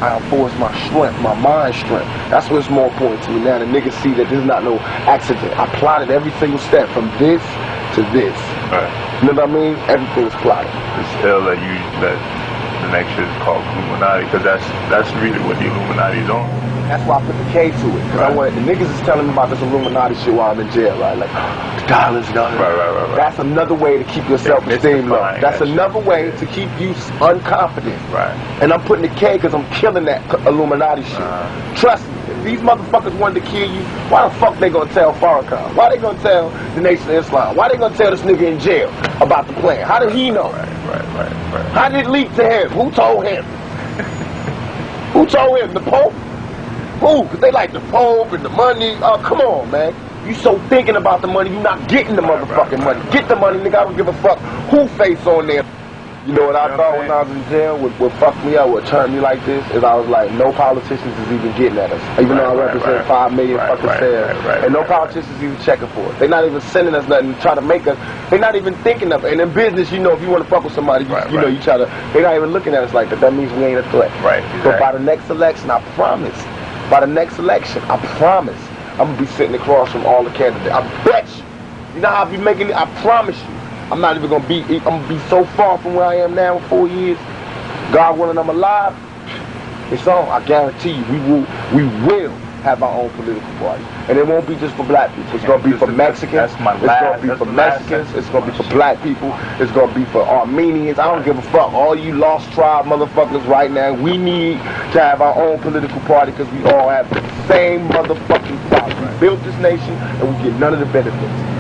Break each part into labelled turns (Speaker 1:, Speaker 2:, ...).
Speaker 1: I enforce my strength, my mind strength. That's what's more important to me now. The niggas see that this is not no accident. I plotted every single step from this to this.
Speaker 2: Right.
Speaker 1: You know what I mean? Everything's plotted.
Speaker 2: It's still that the next shit is called Killuminati, because that's really what the Illuminati is on.
Speaker 1: That's why I put the K to it. Because I wanted, the niggas is telling me about this Illuminati shit while I'm in jail, right? Like, the dollars.
Speaker 2: Right.
Speaker 1: That's another way to keep your self-esteem low. That's another way to keep you unconfident.
Speaker 2: Right.
Speaker 1: And I'm putting the K because I'm killing that Illuminati shit. Trust me, if these motherfuckers wanted to kill you, why the fuck they gonna tell Farrakhan? Why they gonna tell the Nation of Islam? Why they gonna tell this nigga in jail about the plan? How did he know?
Speaker 2: Right.
Speaker 1: How did it leak to him? Who told him? Who told him? The Pope? Who? Because they like the Pope and the money. Oh, come on, man. You so thinking about the money, you not getting the motherfucking money. Get the money, nigga. I don't give a fuck who face on there. You know what I thought when I was in jail? What fucked me up, what turned me like this, is I was like, no politicians is even getting at us. Even though I represent 5 million fucking sales. And no politicians even checking for us. They're not even sending us nothing to try to make us. They're not even thinking of it. And in business, you know, if you want to fuck with somebody, you know, you try to, they're not even looking at us like that. That means we ain't a threat.
Speaker 2: Right.
Speaker 1: But by the next election, I promise, by the next election, I promise, I'm going to be sitting across from all the candidates. I bet you. You know how I be making it? I promise you. I'm not even gonna be. I'm gonna be so far from where I am now in 4 years. God willing, I'm alive. It's on. I guarantee you, we will have our own political party, and it won't be just for black people. It's gonna be for Mexicans. It's gonna be for Mexicans. It's gonna be for black people. It's gonna be for Armenians. I don't give a fuck. All you lost tribe motherfuckers right now, we need to have our own political party because we all have the same motherfucking problem. We built this nation, and we get none of the benefits.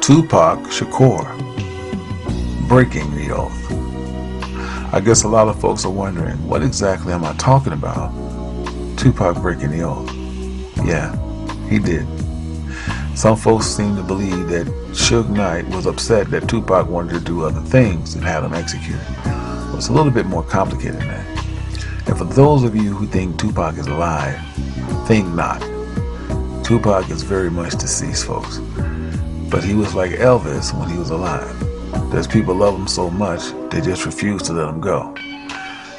Speaker 3: Tupac Shakur, breaking the oath. I guess a lot of folks are wondering, what exactly am I talking about? Tupac breaking the oath. Yeah, he did. Some folks seem to believe that Suge Knight was upset that Tupac wanted to do other things and had him executed. Well, it's a little bit more complicated than that. And for those of you who think Tupac is alive, think not. Tupac is very much deceased, folks. But he was like Elvis when he was alive. There's people love him so much, they just refuse to let him go.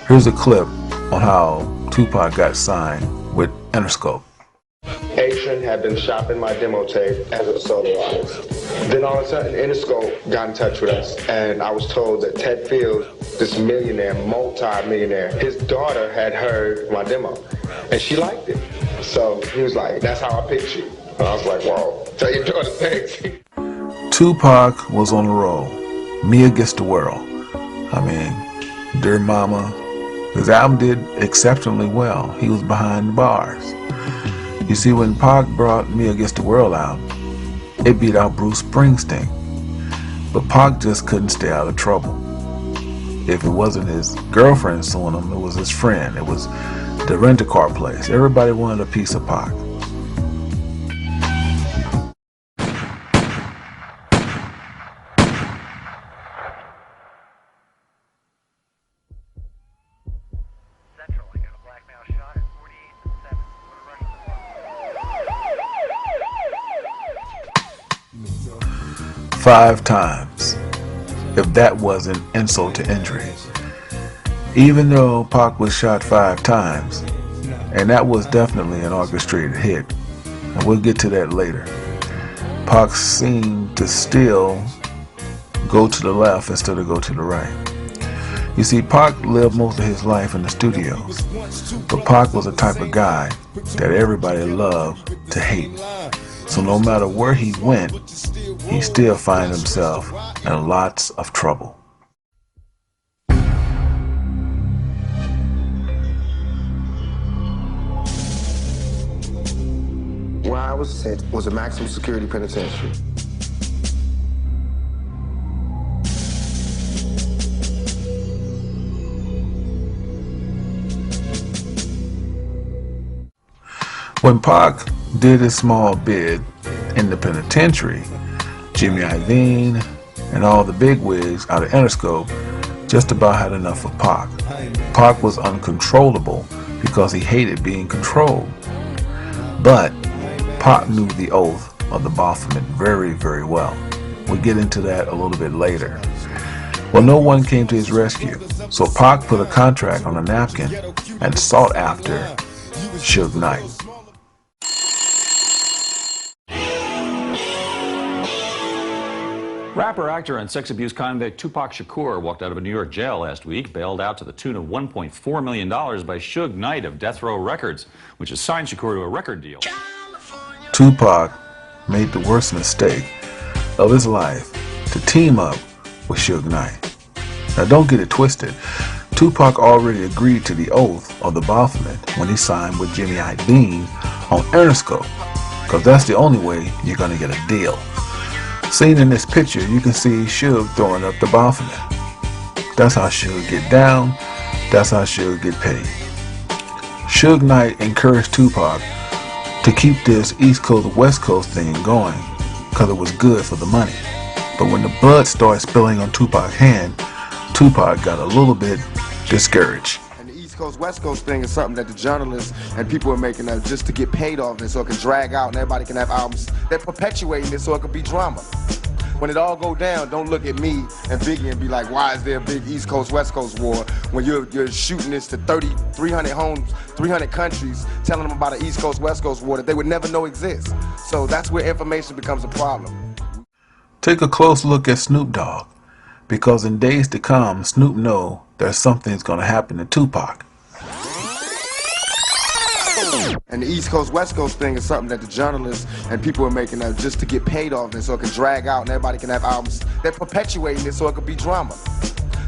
Speaker 3: Here's a clip on how Tupac got signed with Interscope.
Speaker 4: Adrian had been shopping my demo tape as a solo artist. Then all of a sudden, Interscope got in touch with us, and I was told that Ted Fields, this millionaire, multi-millionaire, his daughter had heard my demo, and she liked it. So he was like, that's how I picked you. And I was like, whoa, tell your daughter thanks.
Speaker 3: Tupac was on a roll. Mia Gets the World. I mean, Dear Mama. His album did exceptionally well. He was behind the bars. You see, when Pac brought Mia Gets the World out, it beat out Bruce Springsteen. But Pac just couldn't stay out of trouble. If it wasn't his girlfriend suing him, it was his friend. It was the rent-a-car place. Everybody wanted a piece of Pac.
Speaker 5: Central, I got a black male shot at 48 and 7.
Speaker 3: 5 times, if that wasn't insult to injury. Even though Pac was shot 5 times, and that was definitely an orchestrated hit, and we'll get to that later, Pac seemed to still go to the left instead of go to the right. You see, Pac lived most of his life in the studios, but Pac was the type of guy that everybody loved to hate. So no matter where he went, he still finds himself in lots of trouble.
Speaker 4: Where I was sent was a maximum security penitentiary.
Speaker 3: When Pac did his small bid in the penitentiary, Jimmy Iovine, and all the bigwigs out of Interscope just about had enough of Pac. Pac was uncontrollable because he hated being controlled. But Pac knew the oath of the Baphomet very, very well. We'll get into that a little bit later. Well, no one came to his rescue, so Pac put a contract on a napkin and sought after Suge Knight.
Speaker 6: Rapper, actor, and sex abuse convict Tupac Shakur walked out of a New York jail last week, bailed out to the tune of $1.4 million by Suge Knight of Death Row Records, which has signed Shakur to a record deal.
Speaker 3: Tupac made the worst mistake of his life to team up with Suge Knight. Now don't get it twisted. Tupac already agreed to the oath of the Baphomet when he signed with Jimmy Iovine on Interscope, because that's the only way you're going to get a deal. Seen in this picture, you can see Suge throwing up the Baphomet. That's how Suge get down. That's how Suge get paid. Suge Knight encouraged Tupac to keep this East Coast West Coast thing going because it was good for the money. But when the blood started spilling on Tupac's hand, Tupac got a little bit discouraged.
Speaker 4: And the East Coast West Coast thing is something that the journalists and people are making just to get paid off it so it can drag out and everybody can have albums. They're perpetuating it so it could be drama. When it all go down, don't look at me and Biggie and be like, why is there a big East Coast West Coast war when you're shooting this to 300 homes, 300 countries, telling them about an East Coast West Coast war that they would never know exists. So that's where information becomes a problem.
Speaker 3: Take a close look at Snoop Dogg, because in days to come, Snoop know that something's going to happen to Tupac.
Speaker 4: And the East Coast West Coast thing is something that the journalists and people are making just to get paid off it so it can drag out and everybody can have albums. They're perpetuating it so it could be drama.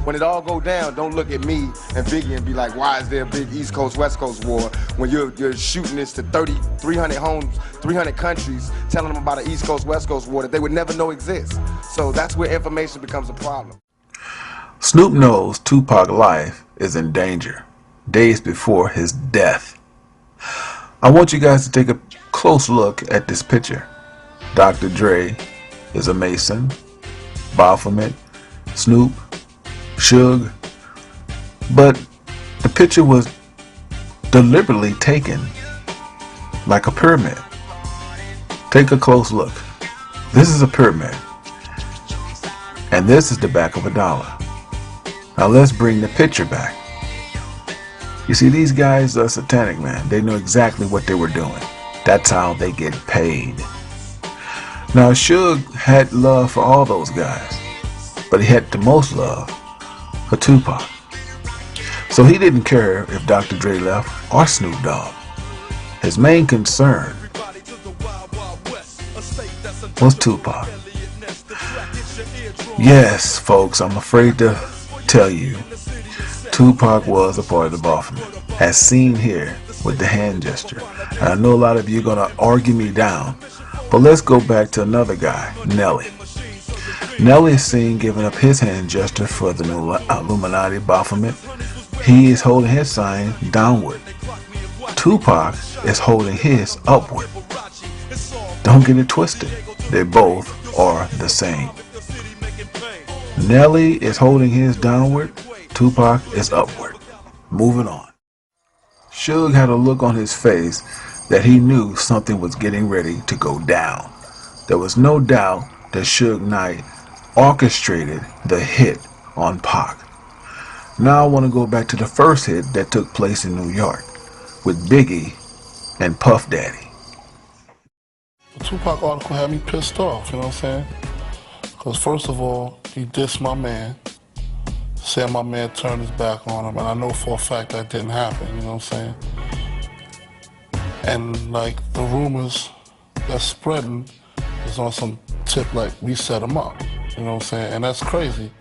Speaker 4: When it all go down, don't look at me and Biggie and be like, why is there a big East Coast West Coast war when you're shooting this to 300 homes, 300 countries, telling them about an East Coast West Coast war that they would never know exists. So that's where information becomes a problem.
Speaker 3: Snoop knows Tupac's life is in danger days before his death. I want you guys to take a close look at this picture. Dr. Dre is a Mason, Baphomet, Snoop, Suge, but the picture was deliberately taken like a pyramid. Take a close look. This is a pyramid, and this is the back of a dollar. Now let's bring the picture back. You see, these guys are satanic, man. They know exactly what they were doing. That's how they get paid. Now, Suge had love for all those guys, but he had the most love for Tupac. So he didn't care if Dr. Dre left or Snoop Dogg. His main concern was Tupac. Yes, folks, I'm afraid to tell you, Tupac was a part of the Baphomet, as seen here with the hand gesture. And I know a lot of you are going to argue me down, but let's go back to another guy, Nelly. Nelly is seen giving up his hand gesture for the new Illuminati Baphomet. He is holding his sign downward. Tupac is holding his upward. Don't get it twisted. They both are the same. Nelly is holding his downward. Tupac is upward. Moving on. Suge had a look on his face that he knew something was getting ready to go down. There was no doubt that Suge Knight orchestrated the hit on Pac. Now I want to go back to the first hit that took place in New York with Biggie and Puff Daddy.
Speaker 7: The Tupac article had me pissed off, you know what I'm saying? Because first of all, he dissed my man, said my man turned his back on him, and I know for a fact that didn't happen, you know what I'm saying? And like the rumors that's spreading is on some tip like we set him up, you know what I'm saying? And that's crazy.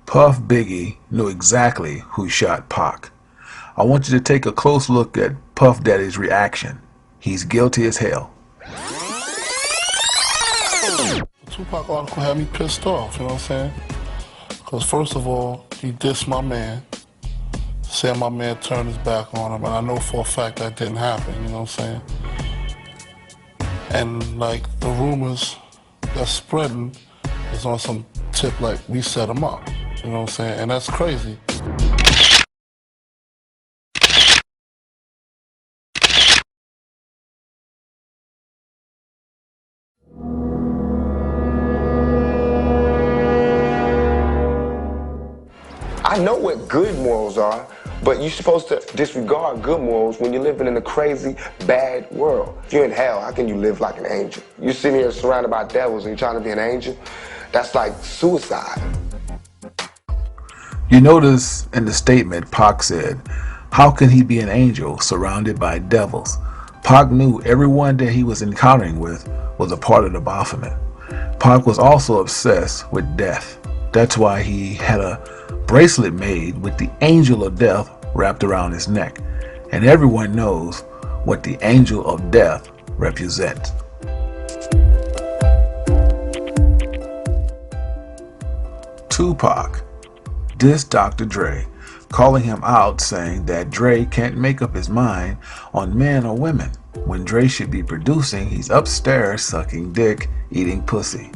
Speaker 3: Puff Biggie knew exactly who shot Pac. I want you to take a close look at Puff Daddy's reaction. He's guilty as hell.
Speaker 7: The Tupac article had me pissed off, you know what I'm saying? Because first of all, he dissed my man, said my man turned his back on him, and I know for a fact that didn't happen, you know what I'm saying? And like the rumors that's spreading is on some tip like we set him up. You know what I'm saying? And that's crazy.
Speaker 4: I know what good morals are, but you're supposed to disregard good morals when you're living in a crazy, bad world. If you're in hell, how can you live like an angel? You're sitting here surrounded by devils and you're trying to be an angel? That's like suicide.
Speaker 3: You notice in the statement Pac said, how can he be an angel surrounded by devils? Pac knew everyone that he was encountering with was a part of the Baphomet. Pac was also obsessed with death. That's why he had a bracelet made with the angel of death wrapped around his neck. And everyone knows what the angel of death represents. Tupac dissed Dr. Dre, calling him out, saying that Dre can't make up his mind on men or women. When Dre should be producing, he's upstairs sucking dick, eating pussy.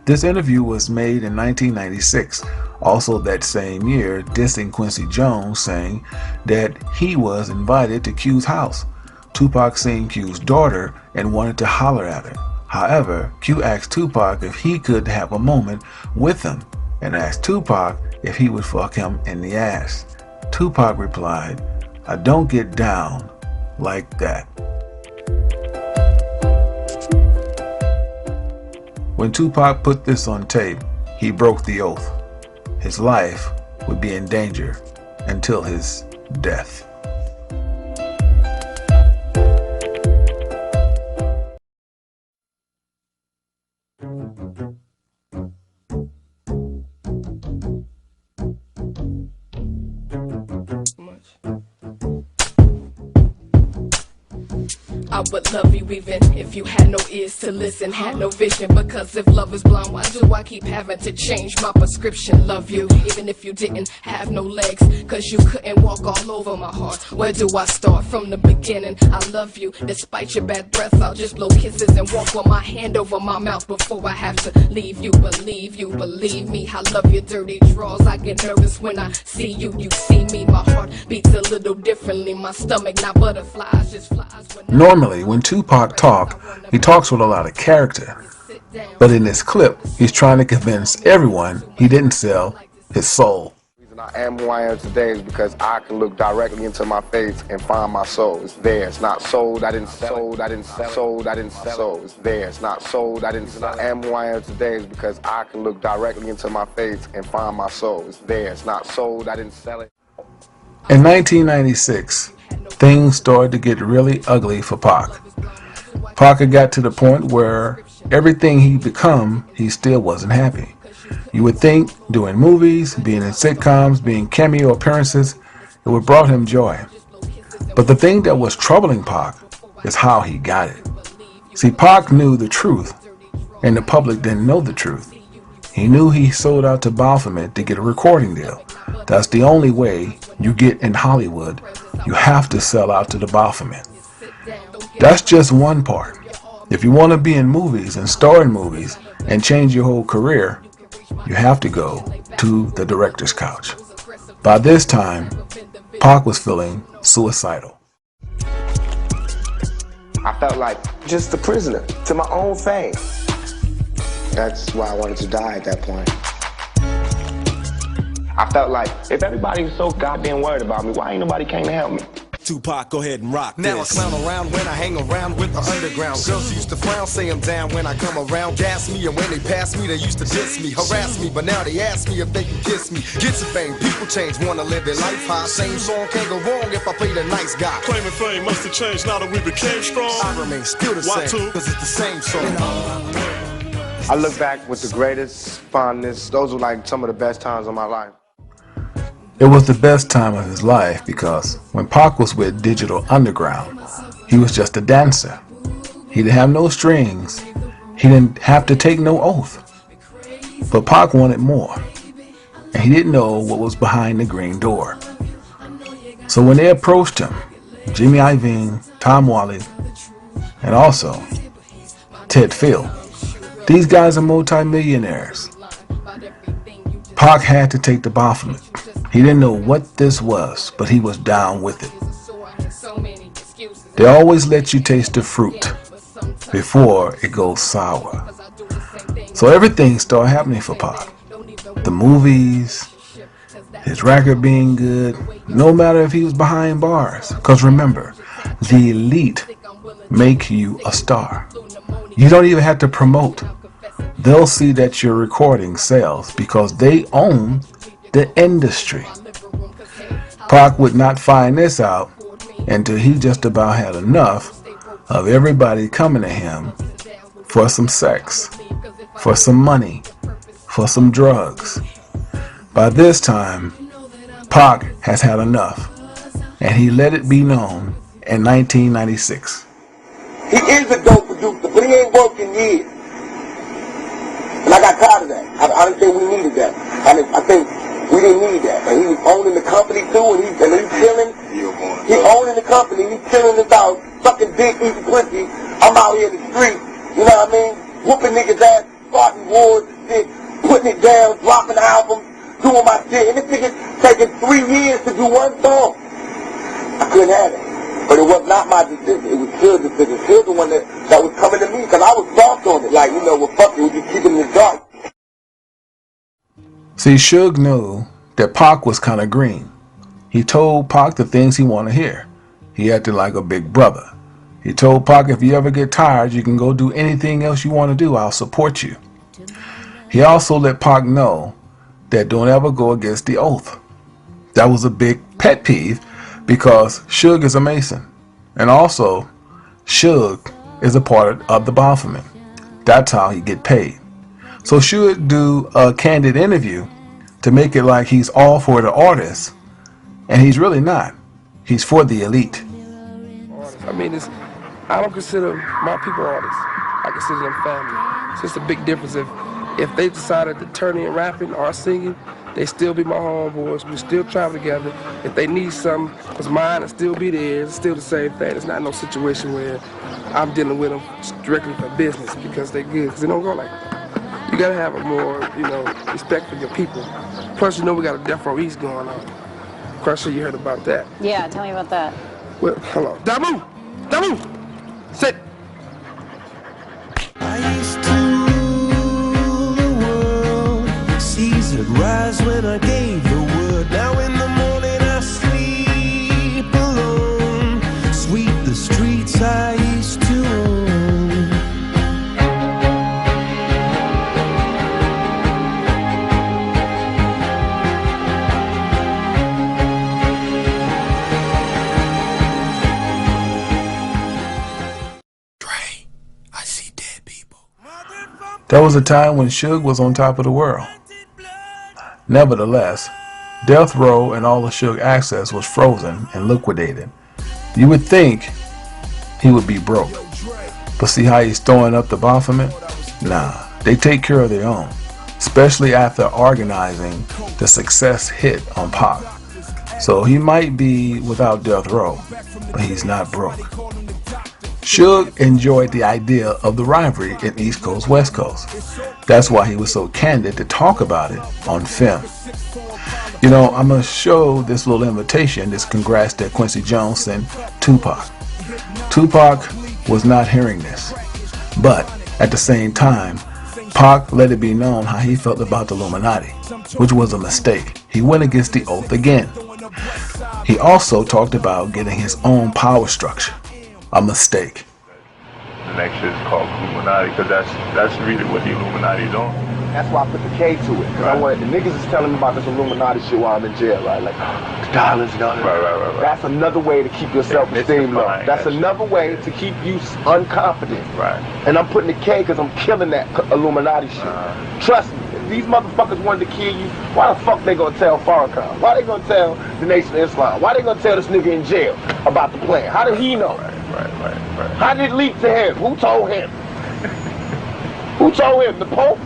Speaker 3: This interview was made in 1996, also that same year, dissing Quincy Jones, saying that he was invited to Q's house. Tupac seen Q's daughter and wanted to holler at her. However, Q asked Tupac if he could have a moment with him and asked Tupac if he would fuck him in the ass. Tupac replied, "I don't get down like that." When Tupac put this on tape, he broke the oath. His life would be in danger until his death.
Speaker 8: I would love you even if you had no ears to listen, had no vision. Because if love is blind, why do I keep having to change my prescription? Love you even if you didn't have no legs, cause you couldn't walk all over my heart. Where do I start from the beginning? I love you despite your bad breath. I'll just blow kisses and walk with my hand over my mouth before I have to leave you. Believe me, I love your dirty draws. I get nervous when I see you, you see me. My heart beats a little differently, my stomach not butterflies, just flies.
Speaker 3: Normally, when Tupac talks, he talks with a lot of character. But in this clip, he's trying to convince everyone he didn't sell his soul.
Speaker 4: The reason I am who I am today is because I can look directly into my face and find my soul. It's there. It's not sold. I didn't sell. I didn't sell. Sold. I didn't sell. It's there. It's not sold. I didn't sell. I am who I am today is because I can look directly into my face and find my soul. It's there. It's not sold. I didn't sell it.
Speaker 3: In 1996, things started to get really ugly for Pac. Pac had got to the point where everything he'd become, he still wasn't happy. You would think doing movies, being in sitcoms, being cameo appearances, it would brought him joy. But the thing that was troubling Pac is how he got it. See, Pac knew the truth, and the public didn't know the truth. He knew he sold out to Baphomet to get a recording deal. That's the only way you get in Hollywood. You have to sell out to the Baphomet. That's just one part. If you want to be in movies and star in movies and change your whole career, you have to go to the director's couch. By this time, Pac was feeling suicidal.
Speaker 4: I felt like just a prisoner to my own fame. That's why I wanted to die at that point. I felt like if everybody was so goddamn worried about me, why ain't nobody came to help me?
Speaker 9: Tupac, go ahead and rock
Speaker 10: now
Speaker 9: this.
Speaker 10: I clown around when I hang around with the underground. Girls used to frown, say I'm down when I come around. Gas me, and when they pass me, they used to diss me, harass me. But now they ask me if they can kiss me. Get some fame, people change, wanna live their life high. Same song can't go wrong if I play the nice guy.
Speaker 11: Claiming fame must have changed now that we became strong.
Speaker 10: I remain still the same, cause it's the same song.
Speaker 4: I look back with the greatest fondness. Those were like some of the best times of my life.
Speaker 3: It was the best time of his life because when Pac was with Digital Underground, he was just a dancer. He didn't have no strings. He didn't have to take no oath. But Pac wanted more, and he didn't know what was behind the green door. So when they approached him, Jimmy Iovine, Tom Wally, and also Ted Field. Ththese guys are multi-millionaires. Pac had to take the Baphomet. He didn't know what this was, but he was down with it. They always let you taste the fruit before it goes sour. So everything started happening for Pac. The movies, his record being good, no matter if he was behind bars. Because remember, the elite make you a star. You don't even have to promote. They'll see that your recording sells because they own the industry. Pac would not find this out until he just about had enough of everybody coming to him for some sex, for some money, for some drugs. By this time, Pac has had enough, and he let it be known in 1996.
Speaker 12: He is a dope producer, but he ain't working years. And I got tired of that. I didn't think we needed that. I think we didn't need that. And he was owning the company too, and he's chilling. He owning the company, he's chilling his house, sucking dick, eating pussy. I'm out here in the street, you know what I mean? Whooping niggas' ass, starting wars and shit, putting it down, dropping albums, doing my shit. And this nigga's taking 3 years to do one song. I couldn't have it. But it was not my decision. It was Suge's decision. Suge the one that was coming to me because I was soft on it. Like, you know, well, fuck it, we just keep it in the dark.
Speaker 3: See, Suge knew that Pac was kind of green. He told Pac the things he wanted to hear. He acted like a big brother. He told Pac, if you ever get tired, you can go do anything else you want to do. I'll support you. He also let Pac know that don't ever go against the oath. That was a big pet peeve because Suge is a Mason. And also, Suge is a part of the Baphomet. That's how he get paid. So Suge do a candid interview to make it like he's all for the artists, and he's really not. He's for the elite.
Speaker 13: I mean, I don't consider my people artists. I consider them family. It's just a big difference. If they decided to turn in rapping or singing, they still be my homeboys. We still travel together. If they need something, because mine will still be there. It's still the same thing. It's not no situation where I'm dealing with them strictly for business because they good. Because they don't go like that. You gotta have a more, respect for your people. Plus, we got a Death Row East going on. Crusher, you heard about that?
Speaker 14: Yeah, tell me about that.
Speaker 13: Well, hello. Damu! Damu! Sit!
Speaker 15: I used to rule the world. Seas would rise when I gave the word. Now in the morning I sleep alone. Sweep the streets I used to own.
Speaker 3: There was a time when Suge was on top of the world. Nevertheless, Death Row and all the Suge access was frozen and liquidated. You would think he would be broke. But see how he's throwing up the Baphomet? Nah, they take care of their own. Especially after organizing the success hit on Pac. So he might be without Death Row, but he's not broke. Suge enjoyed the idea of the rivalry in East Coast, West Coast. That's why he was so candid to talk about it on film. I'm going to show this little invitation, this congrats that Quincy Jones sent Tupac. Tupac was not hearing this. But at the same time, Pac let it be known how he felt about the Illuminati, which was a mistake. He went against the oath again. He also talked about getting his own power structure. A mistake.
Speaker 2: The next shit is called Killuminati because that's really what the Illuminati is on.
Speaker 1: That's why I put the K to it. Because the niggas is telling me about this Illuminati shit while I'm in jail, right? Like, the dollars and all that.
Speaker 2: Right.
Speaker 1: That's another way to keep your self-esteem low. That's another way to keep you unconfident.
Speaker 2: Right.
Speaker 1: And I'm putting the K because I'm killing that Illuminati shit. Trust me. These motherfuckers wanted to kill you. Why the fuck they gonna tell Farrakhan? Why they gonna tell the Nation of Islam? Why they gonna tell this nigga in jail about the plan? How did he know?
Speaker 2: Right.
Speaker 1: How did it leak to him? Who told him? Who told him? The Pope?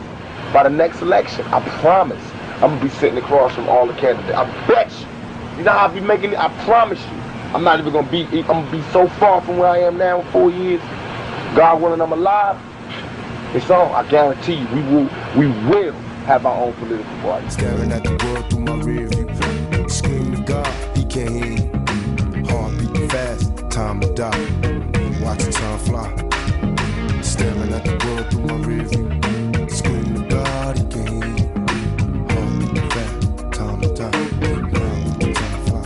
Speaker 1: By the next election, I promise, I'm gonna be sitting across from all the candidates. I bet you. You know how I be making it? I promise you. I'm not even gonna be. I'm gonna be so far from where I am now in 4 years. God willing, I'm alive. It's on. I guarantee you, we will have our own political party.
Speaker 10: Staring at the world through my rear view. Scream to God, he can't hear you. Heart beating fast, time to die. Watching time fly. Staring at the world through my rear view. Scream to God, he can't hear you. Heart beating fast, time to die. Watching time fly.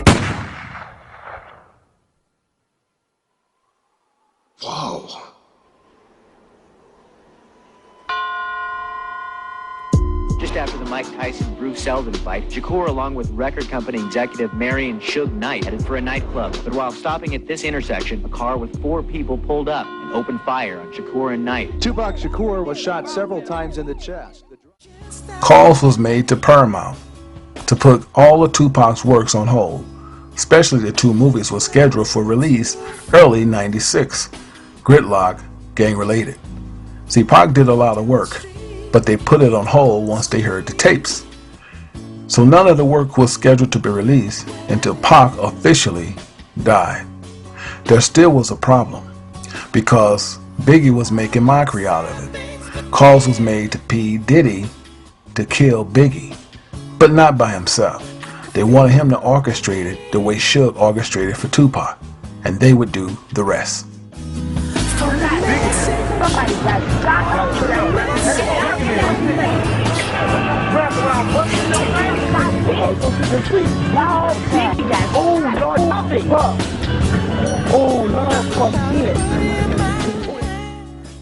Speaker 1: Whoa.
Speaker 14: Just after the Mike Tyson-Bruce Seldon fight, Shakur, along with record company executive Marion Suge Knight, headed for a nightclub. But while stopping at this intersection, a car with 4 people pulled up and opened fire on Shakur and Knight.
Speaker 9: Tupac Shakur was shot several times in the chest.
Speaker 3: Calls was made to Paramount to put all of Tupac's works on hold, especially the 2 movies were scheduled for release early '96, Gridlock, Gang Related. See, Pac did a lot of work, but they put it on hold once they heard the tapes. So none of the work was scheduled to be released until Pac officially died. There still was a problem, because Biggie was making mockery out of it. Calls was made to P. Diddy to kill Biggie, but not by himself. They wanted him to orchestrate it the way Suge orchestrated for Tupac, and they would do the rest.
Speaker 16: Somebody got shot.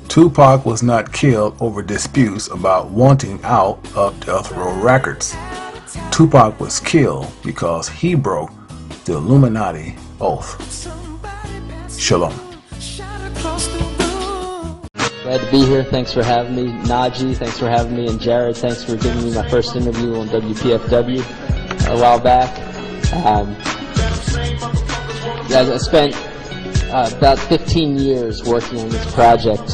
Speaker 3: Tupac was not killed over disputes about wanting out of Death Row Records. Tupac was killed because he broke the Illuminati oath. Shalom.
Speaker 17: Glad to be here. Thanks for having me. Najee, thanks for having me. And Jared, thanks for giving me my first interview on WPFW a while back. I spent about 15 years working on this project.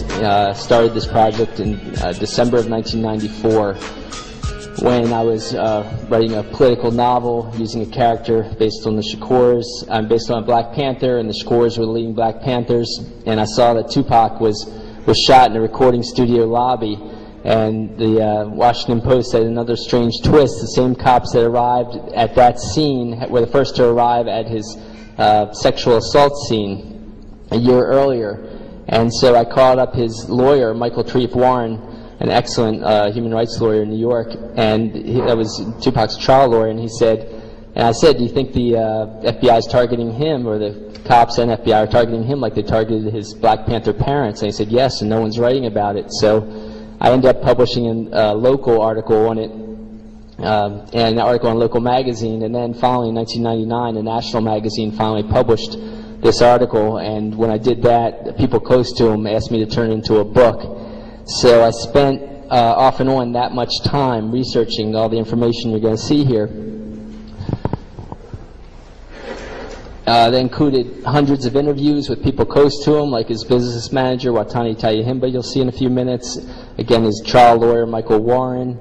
Speaker 17: Started this project in December of 1994 when I was writing a political novel using a character based on the Shakurs. Based on Black Panther, and the Shakurs were the leading Black Panthers. And I saw that Tupac was shot in a recording studio lobby, and the Washington Post had another strange twist. The same cops that arrived at that scene were the first to arrive at his sexual assault scene a year earlier. And so I called up his lawyer, Michael Treef Warren, an excellent human rights lawyer in New York, and that was Tupac's trial lawyer, and he said, and I said, do you think the FBI is targeting him, or the cops and FBI are targeting him like they targeted his Black Panther parents? And he said, yes, and no one's writing about it. So I ended up publishing a local article on it, and an article on a local magazine, and then finally in 1999, a national magazine finally published this article, and when I did that, people close to him asked me to turn it into a book. So I spent off and on that much time researching all the information you're going to see here. That included hundreds of interviews with people close to him, like his business manager, Watani Tayahimba, you'll see in a few minutes. Again, his trial lawyer, Michael Warren,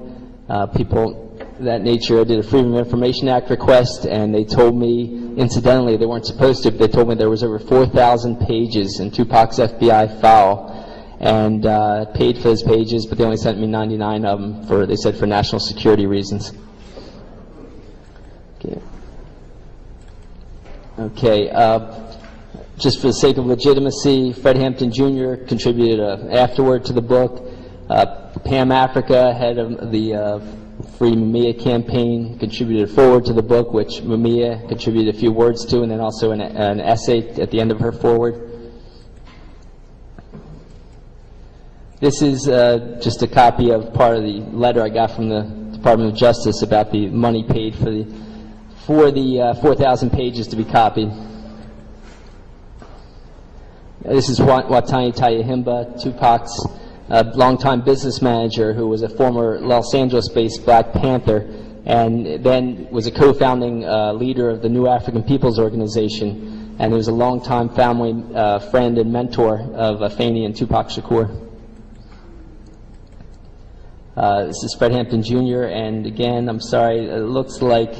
Speaker 17: people of that nature. I did a Freedom of Information Act request, and they told me, incidentally, they weren't supposed to, but they told me there was over 4,000 pages in Tupac's FBI file, and paid for those pages, but they only sent me 99 of them for, they said, for national security reasons. Okay, just for the sake of legitimacy, Fred Hampton Jr. contributed an afterword to the book. Pam Africa, head of the Free Mumia campaign, contributed a foreword to the book, which Mumia contributed a few words to, and then also an essay at the end of her foreword. This is just a copy of part of the letter I got from the Department of Justice about the money paid for the 4,000 pages to be copied. This is Watani Tayahimba, Tupac's longtime business manager, who was a former Los Angeles-based Black Panther, and then was a co-founding leader of the New African Peoples Organization, and he was a longtime family friend and mentor of Afeni and Tupac Shakur. This is Fred Hampton Jr., and again, I'm sorry, it looks like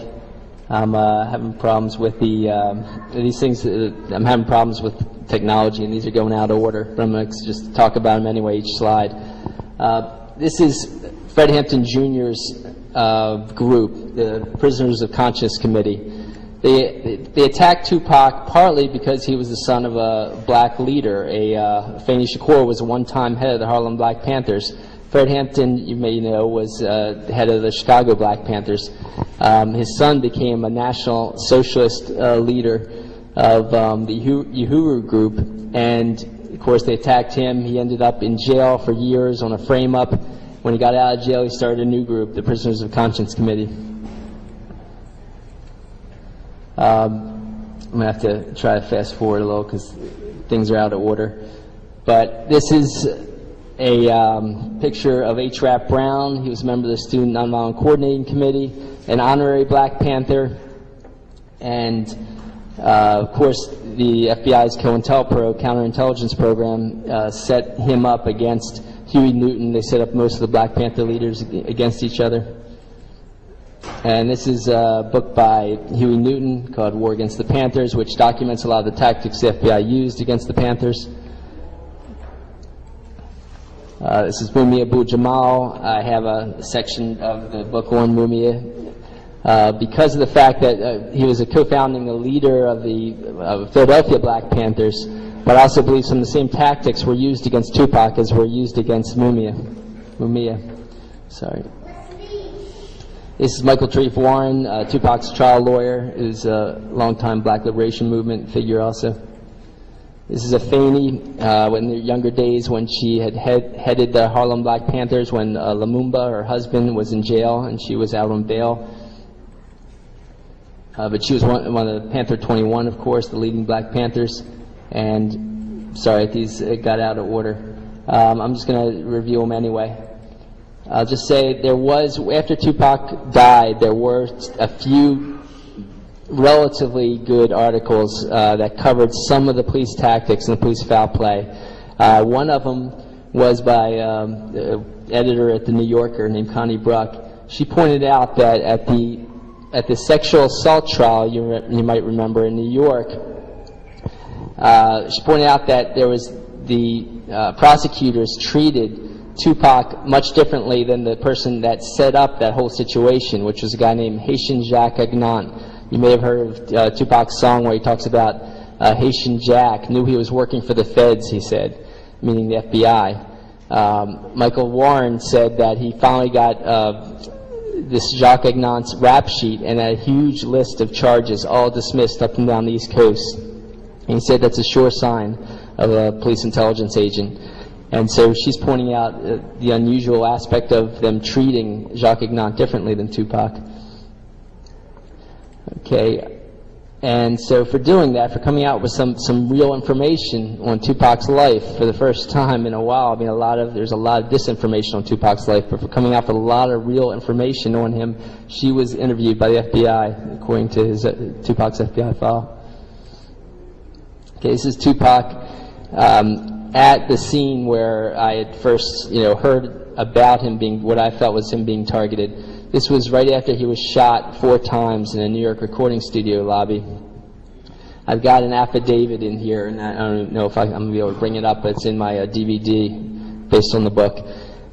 Speaker 17: I'm having problems with these things. I'm having problems with technology, and these are going out of order, but I'm going to just talk about them anyway, each slide. This is Fred Hampton Jr.'s group, the Prisoners of Conscience Committee. They attacked Tupac partly because he was the son of a black leader. Afeni Shakur was a one-time head of the Harlem Black Panthers. Fred Hampton, you may know, was head of the Chicago Black Panthers. His son became a national socialist leader of the Uhuru group, and of course they attacked him. He ended up in jail for years on a frame-up. When he got out of jail, he started a new group, the Prisoners of Conscience Committee. I'm going to have to try to fast forward a little because things are out of order. But this is a picture of H. Rap Brown. He was a member of the Student Nonviolent Coordinating Committee, an honorary Black Panther, and of course the FBI's COINTELPRO, counterintelligence program, set him up against Huey Newton. They set up most of the Black Panther leaders against each other. And this is a book by Huey Newton called War Against the Panthers, which documents a lot of the tactics the FBI used against the Panthers. This is Mumia Abu-Jamal. I have a section of the book on Mumia. Because of the fact that he was a co-founding leader of the Philadelphia Black Panthers, but I also believe some of the same tactics were used against Tupac as were used against Mumia. Sorry. This is Michael Treef Warren, Tupac's trial lawyer, who's a longtime Black Liberation Movement figure also. This is Afeni in their younger days when she had headed the Harlem Black Panthers when Lumumba, her husband, was in jail and she was out on bail. But she was one of the Panther 21, of course, the leading Black Panthers. And, sorry, these got out of order. I'm just going to review them anyway. I'll just say there was, after Tupac died, there were a few relatively good articles that covered some of the police tactics and the police foul play. One of them was by an editor at the New Yorker named Connie Bruck. She pointed out that at the sexual assault trial, you might remember in New York, she pointed out that there was the prosecutors treated Tupac much differently than the person that set up that whole situation, which was a guy named Haitian Jacques Agnant. You may have heard of Tupac's song where he talks about Haitian Jack knew he was working for the feds, he said, meaning the FBI. Michael Warren said that he finally got this Jacques Agnant's rap sheet and a huge list of charges, all dismissed up and down the East Coast. And he said that's a sure sign of a police intelligence agent. And so she's pointing out the unusual aspect of them treating Jacques Agnant differently than Tupac. Okay, and so for doing that, for coming out with some real information on Tupac's life for the first time in a while, I mean there's a lot of disinformation on Tupac's life, but for coming out with a lot of real information on him, she was interviewed by the FBI, according to his Tupac's FBI file. Okay, this is Tupac at the scene where I had first, heard about him being, what I felt was him being targeted. This was right after he was shot 4 times in a New York recording studio lobby. I've got an affidavit in here, and I don't know if I'm going to be able to bring it up, but it's in my DVD based on the book,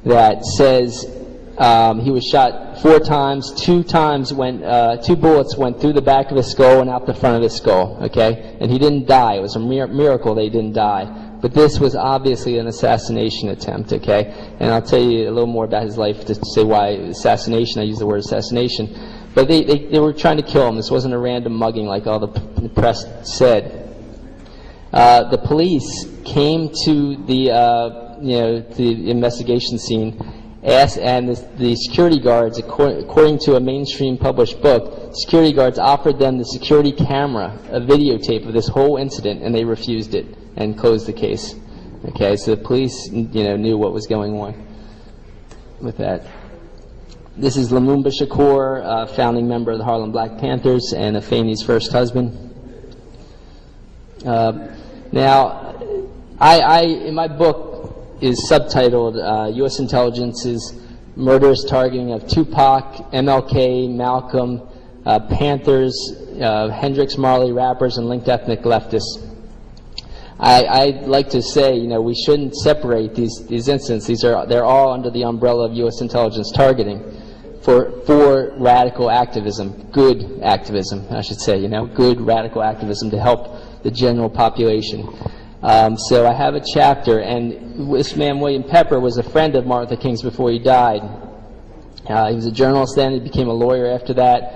Speaker 17: that says he was shot 4 times. 2 times went, 2 bullets went through the back of his skull and out the front of his skull, okay? And he didn't die. It was a miracle that he didn't die. But this was obviously an assassination attempt, okay? And I'll tell you a little more about his life to say why assassination. I use the word assassination. But they were trying to kill him. This wasn't a random mugging like all the press said. The police came to the investigation scene, and the security guards, according to a mainstream published book, security guards offered them the security camera, a videotape of this whole incident, and they refused it and closed the case. Okay, so the police, knew what was going on with that. This is Lumumba Shakur, founding member of the Harlem Black Panthers and Afeni's first husband. Now, I in my book is subtitled U.S. Intelligence's Murderous Targeting of Tupac, MLK, Malcolm, Panthers, Hendrix, Marley, rappers, and linked ethnic leftists. I'd like to say, you know, we shouldn't separate these incidents. They're all under the umbrella of U.S. intelligence targeting for radical activism, good activism, I should say, you know, good radical activism to help the general population. So I have a chapter, and this man, William Pepper, was a friend of Martin Luther King's before he died. He was a journalist then, he became a lawyer after that.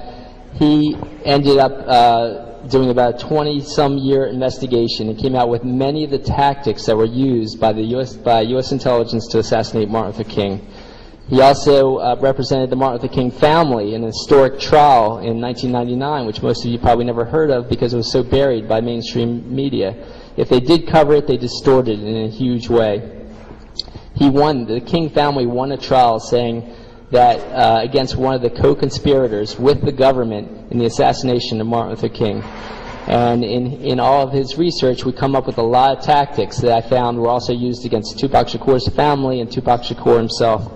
Speaker 17: He ended up doing about a 20-some-year investigation and came out with many of the tactics that were used by U.S. intelligence to assassinate Martin Luther King. He also represented the Martin Luther King family in a historic trial in 1999, which most of you probably never heard of because it was so buried by mainstream media. If they did cover it, they distorted it in a huge way. He won, the King family won a trial saying that against one of the co-conspirators with the government in the assassination of Martin Luther King. And in all of his research, we come up with a lot of tactics that I found were also used against Tupac Shakur's family and Tupac Shakur himself.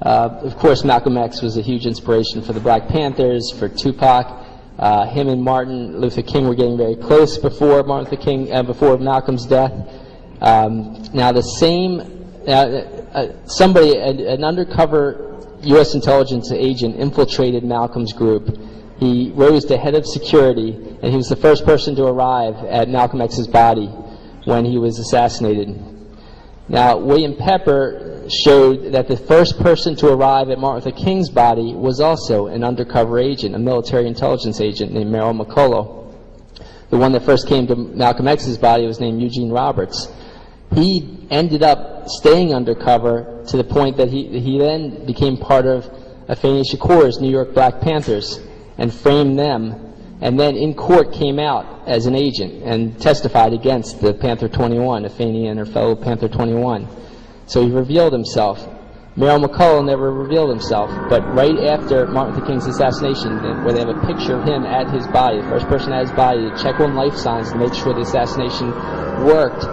Speaker 17: Of course, Malcolm X was a huge inspiration for the Black Panthers, for Tupac. Him and Martin Luther King were getting very close before Martin Luther King, before Malcolm's death. Now, the same an undercover U.S. intelligence agent infiltrated Malcolm's group. He rose to head of security, and he was the first person to arrive at Malcolm X's body when he was assassinated. Now, William Pepper showed that the first person to arrive at Martin Luther King's body was also an undercover agent, a military intelligence agent named Merrill McCullough. The one that first came to Malcolm X's body was named Eugene Roberts. He ended up staying undercover to the point that he then became part of Afeni Shakur's New York Black Panthers and framed them, and then in court came out as an agent and testified against the Panther 21, Afeni and her fellow Panther 21. So he revealed himself. Merrill McCullough never revealed himself, but right after Martin Luther King's assassination, where they have a picture of him at his body, the first person at his body to check on life signs to make sure the assassination worked,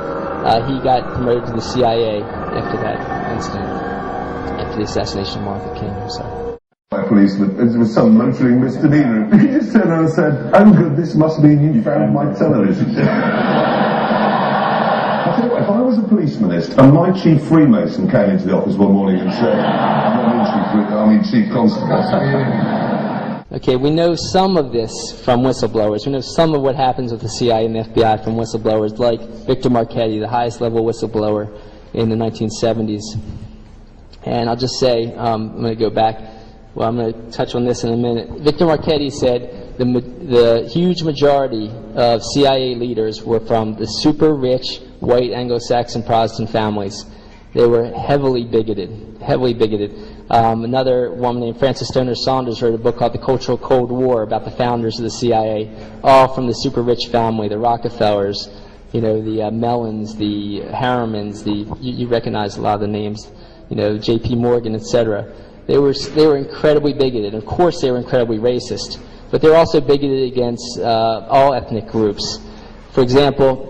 Speaker 17: he got promoted to the CIA after that incident, after the assassination of Martin Luther King himself.
Speaker 18: Policeman, it was some motoring misdemeanor. He just turned around and said, "Oh good, this must mean you found my television." I tell you what, if I was a policemanist and my chief Freemason came into the office one morning and said, I mean chief constable.
Speaker 17: Okay, we know some of this from whistleblowers. We know some of what happens with the CIA and the FBI from whistleblowers, like Victor Marchetti, the highest level whistleblower in the 1970s. And I'll just say, I'm going to go back. Well, I'm going to touch on this in a minute. Victor Marchetti said the huge majority of CIA leaders were from the super rich white Anglo-Saxon Protestant families. They were heavily bigoted, heavily bigoted. Another woman named Frances Stoner Saunders wrote a book called The Cultural Cold War about the founders of the CIA, all from the super rich family, the Rockefellers, you know, the Mellons, the Harrimans, you recognize a lot of the names, you know, J.P. Morgan, etc. They were incredibly bigoted. Of course, they were incredibly racist, but they were also bigoted against all ethnic groups. For example,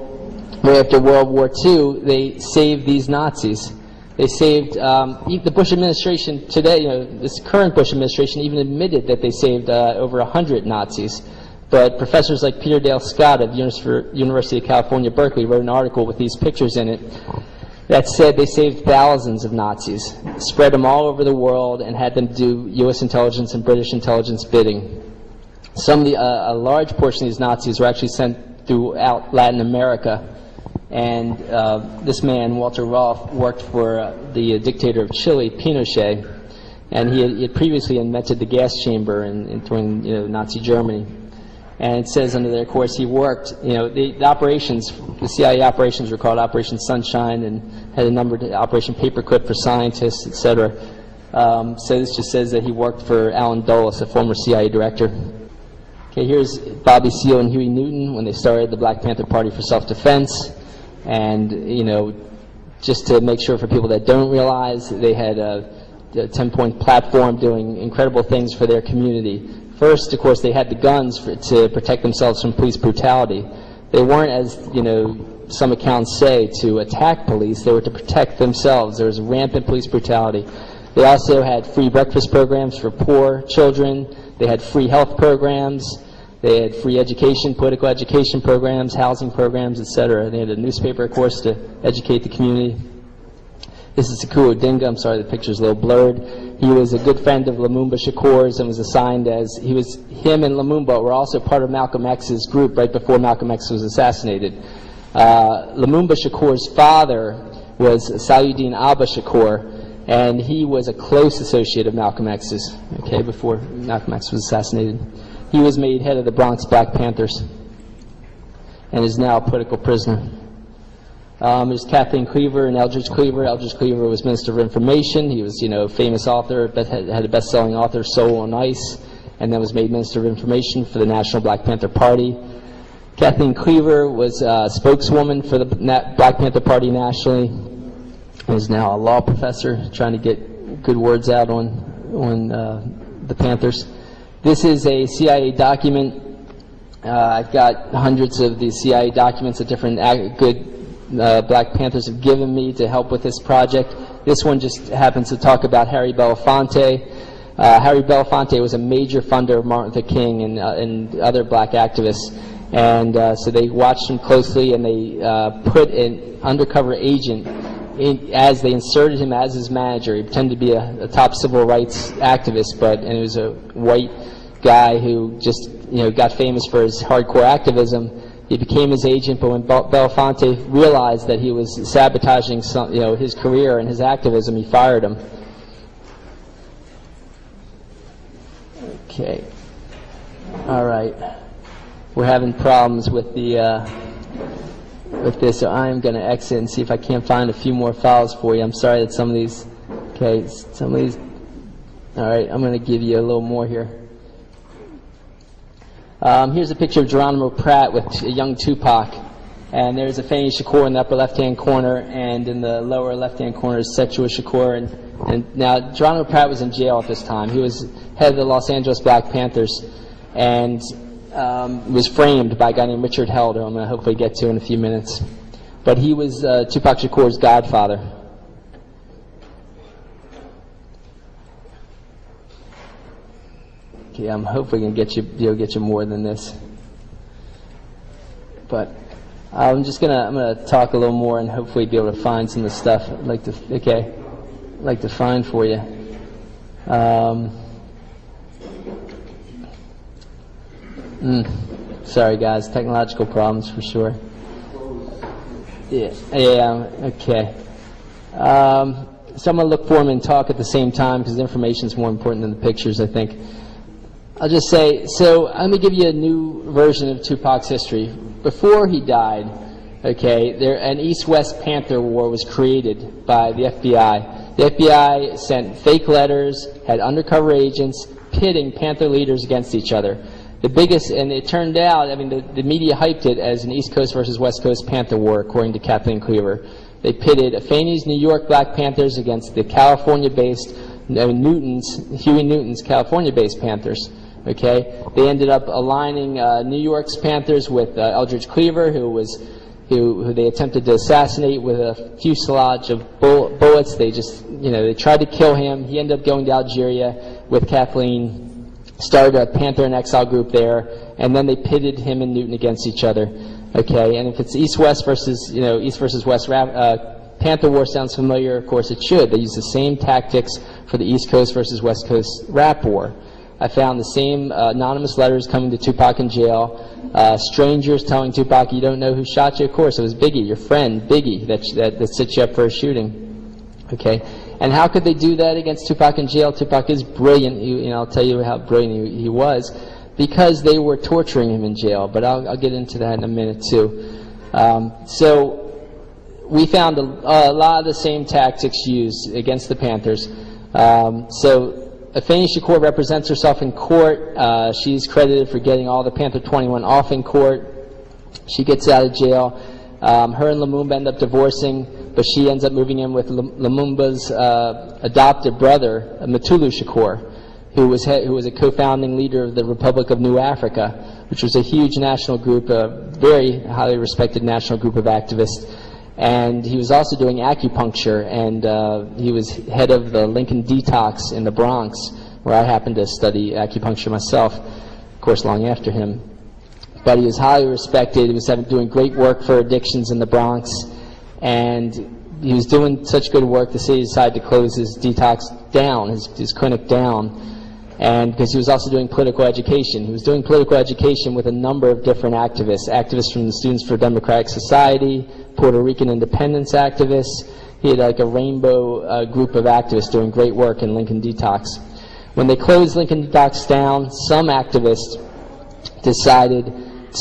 Speaker 17: right after World War II, they saved these Nazis. They saved the Bush administration today. You know, this current Bush administration even admitted that they saved over 100 Nazis. But professors like Peter Dale Scott of University of California, Berkeley, wrote an article with these pictures in it that said they saved thousands of Nazis, spread them all over the world, and had them do U.S. intelligence and British intelligence bidding. A large portion of these Nazis were actually sent throughout Latin America. And this man, Walter Rolfe, worked for the dictator of Chile, Pinochet, and he had previously invented the gas chamber during Nazi Germany. And it says under there, of course, he worked, the operations, the CIA operations were called Operation Sunshine and had a number of Operation Paperclip for scientists, etc. So this just says that he worked for Alan Dulles, a former CIA director. Okay, here's Bobby Seale and Huey Newton when they started the Black Panther Party for Self-Defense. And, just to make sure for people that don't realize, they had a 10-point platform doing incredible things for their community. First, of course, they had the guns to protect themselves from police brutality. They weren't, as some accounts say, to attack police. They were to protect themselves. There was rampant police brutality. They also had free breakfast programs for poor children. They had free health programs. They had free education, political education programs, housing programs, etc. They had a newspaper, of course, to educate the community. This is Sekou Odinga. I'm sorry, the picture's a little blurred. He was a good friend of Lumumba Shakur's and was assigned as, him and Lumumba were also part of Malcolm X's group right before Malcolm X was assassinated. Lumumba Shakur's father was Saluddin Abba Shakur, and he was a close associate of Malcolm X's, okay, before Malcolm X was assassinated. He was made head of the Bronx Black Panthers and is now a political prisoner. There's Kathleen Cleaver and Eldridge Cleaver. Eldridge Cleaver was Minister of Information. He was, a famous author, had a best-selling author, Soul on Ice, and then was made Minister of Information for the National Black Panther Party. Kathleen Cleaver was a spokeswoman for the Black Panther Party nationally, and is now a law professor trying to get good words out on the Panthers. This is a CIA document. I've got hundreds of these CIA documents that different good Black Panthers have given me to help with this project. This one just happens to talk about Harry Belafonte. Harry Belafonte was a major funder of Martin Luther King and other black activists. And so they watched him closely, and they put an undercover agent as they inserted him as his manager. He pretended to be a top civil rights activist, and it was a white guy who just got famous for his hardcore activism. He became his agent, but when Belafonte realized that he was sabotaging his career and his activism, he fired him. Okay. All right. We're having problems with the with this, so I'm going to exit and see if I can't find a few more files for you. I'm sorry that some of these. Okay, some of these. All right, I'm going to give you a little more here. Here's a picture of Geronimo Pratt with young Tupac, and there's Afeni Shakur in the upper left-hand corner, and in the lower left-hand corner is Sekou Shakur. And now Geronimo Pratt was in jail at this time. He was head of the Los Angeles Black Panthers, and was framed by a guy named Richard Held, who I'm going to hopefully get to in a few minutes. But he was Tupac Shakur's godfather. Okay, I'm hopefully going to get you more than this. But I'm going to talk a little more and hopefully be able to find some of the stuff I'd like to find for you. Sorry guys, technological problems for sure. Yeah, okay. So I'm going to look for them and talk at the same time because the information is more important than the pictures, I think. I'll just say, so let me give you a new version of Tupac's history. Before he died, okay, an East-West Panther War was created by the FBI. The FBI sent fake letters, had undercover agents pitting Panther leaders against each other. The biggest, and it turned out, I mean, the media hyped it as an East Coast versus West Coast Panther War, according to Kathleen Cleaver. They pitted Afeni's New York Black Panthers against the California-based Huey Newton's California-based Panthers. Okay, they ended up aligning New York's Panthers with Eldridge Cleaver, who they attempted to assassinate with a fuselage of bullets. They just, they tried to kill him. He ended up going to Algeria with Kathleen, started a Panther in Exile group there, and then they pitted him and Newton against each other. Okay, and if it's East-West versus, East versus West Panther War sounds familiar, of course it should. They use the same tactics for the East Coast versus West Coast rap war. I found the same anonymous letters coming to Tupac in jail, strangers telling Tupac, you don't know who shot you? Of course, it was Biggie, your friend, Biggie, that set you up for a shooting. Okay, and how could they do that against Tupac in jail? Tupac is brilliant, I'll tell you how brilliant he was, because they were torturing him in jail, but I'll get into that in a minute too. So we found a lot of the same tactics used against the Panthers. So Afeni Shakur represents herself in court. She's credited for getting all the Panther 21 off in court. She gets out of jail. Her and Lumumba end up divorcing, but she ends up moving in with Lumumba's adopted brother, Matulu Shakur, who was a co-founding leader of the Republic of New Africa, which was a huge national group, a very highly respected national group of activists. And he was also doing acupuncture, and he was head of the Lincoln Detox in the Bronx, where I happened to study acupuncture myself, of course, long after him. but he was highly respected. He was doing great work for addictions in the Bronx, and he was doing such good work, the city decided to close his detox down, his clinic down, and because he was also doing political education. He was doing political education with a number of different activists from the Students for Democratic Society, Puerto Rican independence activists. He had like a rainbow group of activists doing great work in Lincoln Detox. When they closed Lincoln Detox down, some activists decided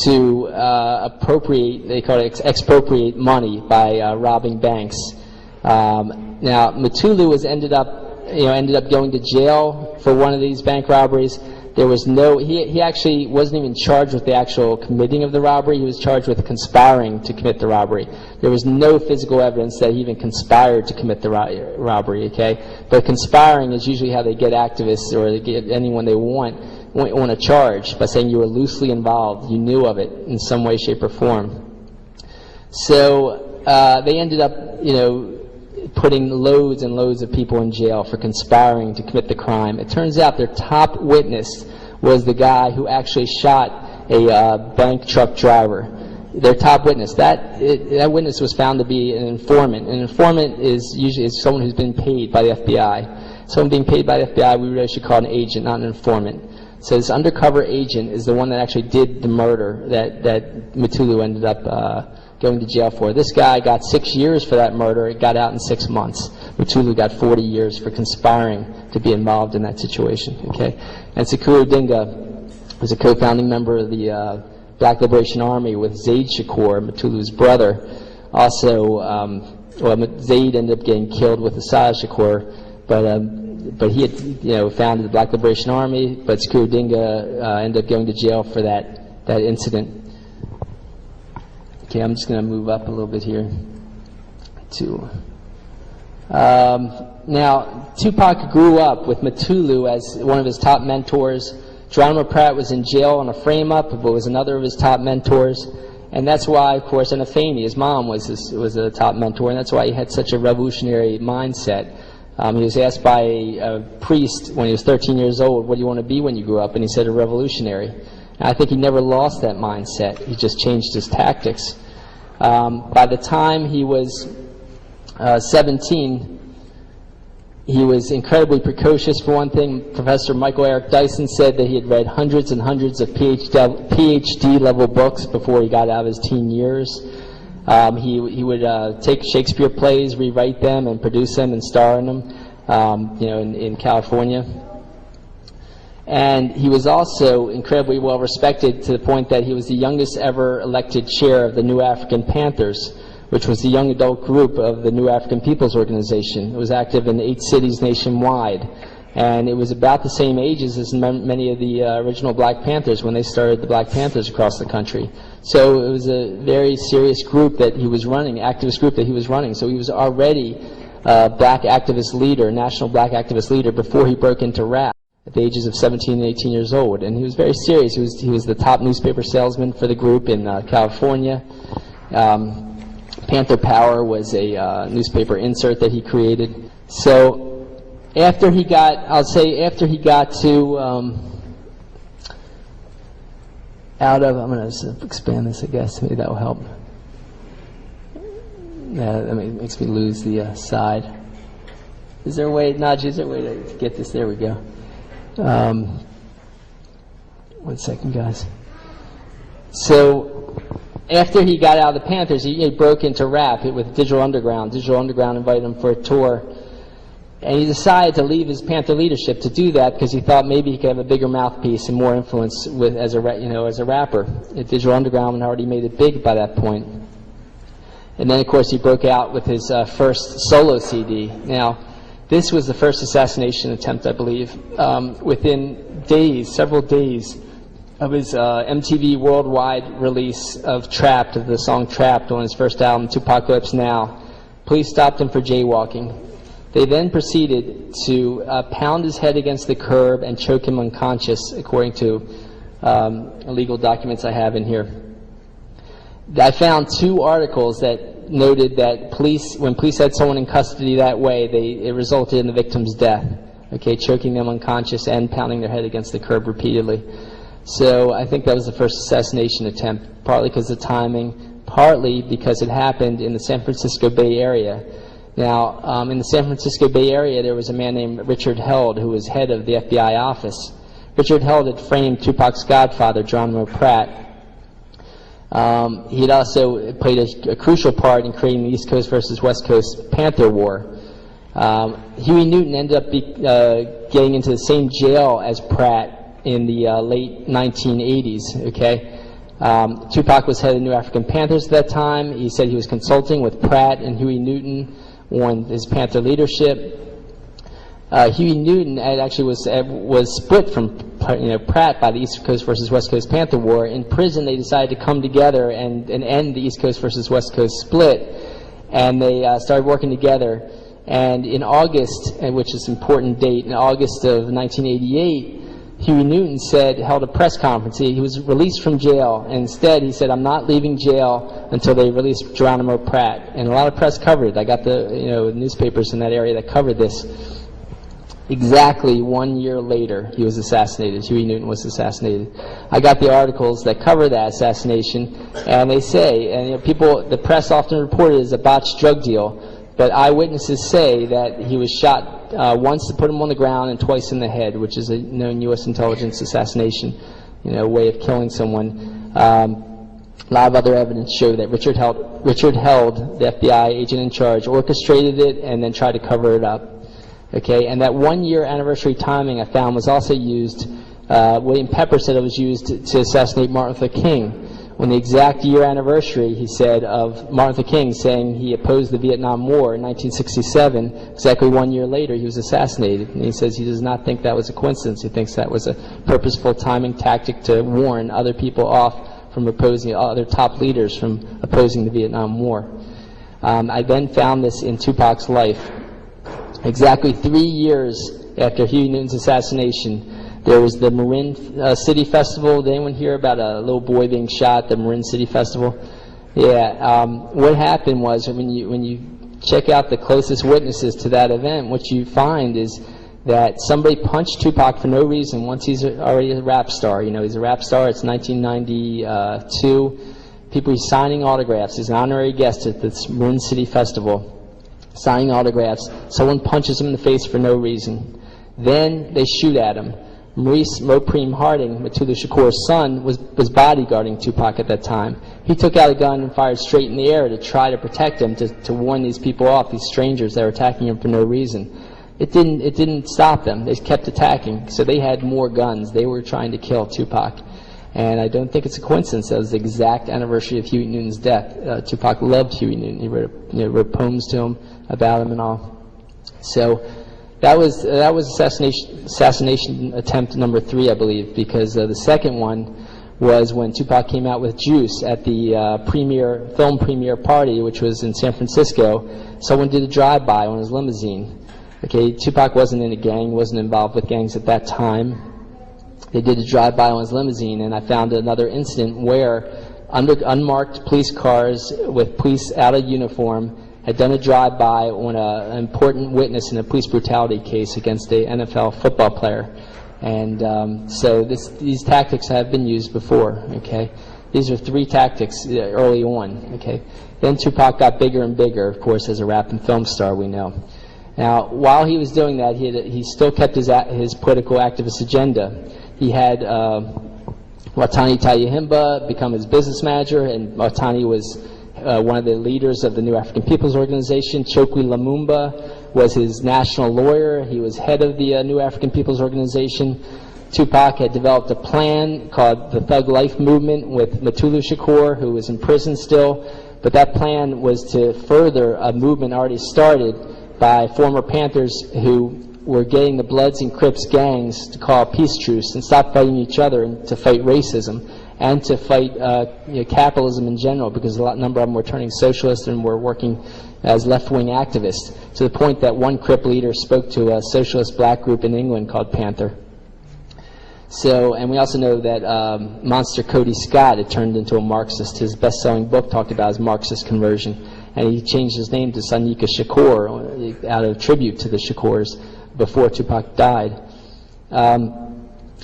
Speaker 17: to appropriate, they call it expropriate money by robbing banks. Now, Mutulu ended up going to jail for one of these bank robberies. There was no, he actually wasn't even charged with the actual committing of the robbery. He was charged with conspiring to commit the robbery. There was no physical evidence that he even conspired to commit the robbery, okay? But conspiring is usually how they get activists or they get anyone they want a charge, by saying you were loosely involved, you knew of it in some way, shape, or form. So they ended up, putting loads and loads of people in jail for conspiring to commit the crime. It turns out their top witness was the guy who actually shot a bank truck driver. Their top witness. That witness was found to be an informant. An informant is usually someone who's been paid by the FBI. Someone being paid by the FBI, we really should call an agent, not an informant. So this undercover agent is the one that actually did the murder that Mutulu ended up going to jail for. This guy got 6 years for that murder. It got out in 6 months. Mutulu got 40 years for conspiring to be involved in that situation. Okay, and Sekou Odinga was a co-founding member of the Black Liberation Army with Zaid Shakur, Mutulu's brother. Also, Zaid ended up getting killed with Assad Shakur, but he had founded the Black Liberation Army. But Sekou Odinga ended up going to jail for that incident. Okay, I'm just going to move up a little bit here. Now, Tupac grew up with Mutulu as one of his top mentors. Geronimo Pratt was in jail on a frame-up, but was another of his top mentors. And that's why, of course, Anafemi, his mom, was a top mentor, and that's why he had such a revolutionary mindset. He was asked by a priest when he was 13 years old, what do you want to be when you grow up? And he said, a revolutionary. And I think he never lost that mindset. He just changed his tactics. By the time he was 17, he was incredibly precocious, for one thing. Professor Michael Eric Dyson said that he had read hundreds and hundreds of PhD-level books before he got out of his teen years. He would take Shakespeare plays, rewrite them, and produce them and star in them, in California. And he was also incredibly well respected to the point that he was the youngest ever elected chair of the New African Panthers, which was the young adult group of the New African People's Organization. It was active in 8 cities nationwide. And it was about the same ages as many of the original Black Panthers when they started the Black Panthers across the country. So it was a very serious group that he was running, activist group that he was running. So he was already a black activist leader, national black activist leader, before he broke into rap at the ages of 17 and 18 years old. And he was very serious. He was the top newspaper salesman for the group in California. Panther Power was a newspaper insert that he created. So after he got to out of, I'm going to expand this, I guess, maybe that will help. Yeah, that makes me lose the side. Is there a way, Najee, is there a way to get this? There we go. 1 second, guys. So after he got out of the Panthers, he broke into rap with Digital Underground. Digital Underground invited him for a tour. And he decided to leave his Panther leadership to do that because he thought maybe he could have a bigger mouthpiece and more influence as a rapper. Digital Underground had already made it big by that point. And then, of course, he broke out with his first solo CD. Now, this was the first assassination attempt, I believe. Within days, several days of his MTV worldwide release of Trapped, of the song Trapped on his first album, Tupacalypse Now, police stopped him for jaywalking. They then proceeded to pound his head against the curb and choke him unconscious, according to legal documents I have in here. I found 2 articles that noted that when police had someone in custody that way, it resulted in the victim's death, okay, choking them unconscious and pounding their head against the curb repeatedly. So I think that was the first assassination attempt, partly because of the timing, partly because it happened in the San Francisco Bay Area. Now, in the San Francisco Bay Area, there was a man named Richard Held who was head of the FBI office. Richard Held had framed Tupac's godfather, Geronimo Pratt. He had also played a crucial part in creating the East Coast versus West Coast Panther War. Huey Newton ended up getting into the same jail as Pratt in the late 1980s, okay? Tupac was head of the New African Panthers at that time. He said he was consulting with Pratt and Huey Newton on his Panther leadership. Huey Newton actually was split from Pratt by the East Coast versus West Coast Panther War. In prison, they decided to come together and end the East Coast versus West Coast split, and they started working together. And in August, which is an important date, in August of 1988, Huey Newton held a press conference. He was released from jail, and instead he said, "I'm not leaving jail until they release Geronimo Pratt." And a lot of press covered it. I got the newspapers in that area that covered this. Exactly 1 year later, he was assassinated. Huey Newton was assassinated. I got the articles that cover that assassination, and they say, and the press often reported it as a botched drug deal, but eyewitnesses say that he was shot once to put him on the ground and twice in the head, which is a known U.S. intelligence assassination, way of killing someone. A lot of other evidence show that Richard Held, the FBI agent in charge, orchestrated it and then tried to cover it up. Okay, and that 1 year anniversary timing I found was also used. William Pepper said it was used to assassinate Martin Luther King. On the exact year anniversary, he said, of Martin Luther King saying he opposed the Vietnam War in 1967, exactly 1 year later he was assassinated. And he says he does not think that was a coincidence. He thinks that was a purposeful timing tactic to warn other people off from opposing, other top leaders from opposing the Vietnam War. I then found this in Tupac's life. Exactly 3 years after Huey Newton's assassination, there was the Marin City Festival. Did anyone hear about a little boy being shot at the Marin City Festival? Yeah. What happened was, when you check out the closest witnesses to that event, what you find is that somebody punched Tupac for no reason once he's already a rap star. He's a rap star. It's 1992. People are signing autographs. He's an honorary guest at this Marin City Festival, signing autographs. Someone punches him in the face for no reason. Then they shoot at him. Maurice Mopreme Harding, Mutulu Shakur's son, was bodyguarding Tupac at that time. He took out a gun and fired straight in the air to try to protect him, to warn these people off, these strangers that were attacking him for no reason. It didn't stop them. They kept attacking. So they had more guns. They were trying to kill Tupac. And I don't think it's a coincidence that was the exact anniversary of Huey Newton's death. Tupac loved Huey Newton. He wrote poems to him about him and all. So that was assassination attempt number 3, I believe, because the second one was when Tupac came out with Juice at the film premiere party, which was in San Francisco. Someone did a drive-by on his limousine. Okay, Tupac wasn't in a gang, wasn't involved with gangs at that time. They did a drive-by on his limousine, and I found another incident where unmarked police cars with police out of uniform had done a drive-by on an important witness in a police brutality case against an NFL football player. And so these tactics have been used before, okay? These are 3 tactics early on, okay? Then Tupac got bigger and bigger, of course, as a rap and film star, we know. Now, while he was doing that, he still kept his political activist agenda. He had Watani Tayahimba become his business manager, and Watani was one of the leaders of the New African People's Organization. Chokwe Lumumba was his national lawyer. He was head of the New African People's Organization. Tupac had developed a plan called the Thug Life Movement with Mutulu Shakur, who was in prison still. But that plan was to further a movement already started by former Panthers who were getting the Bloods and Crips gangs to call a peace truce and stop fighting each other and to fight racism and to fight capitalism in general, because a number of them were turning socialist and were working as left-wing activists, to the point that one Crip leader spoke to a socialist black group in England called Panther. So, and we also know that Monster Cody Scott had turned into a Marxist. His best-selling book talked about his Marxist conversion, and he changed his name to Sonika Shakur out of tribute to the Shakurs before Tupac died.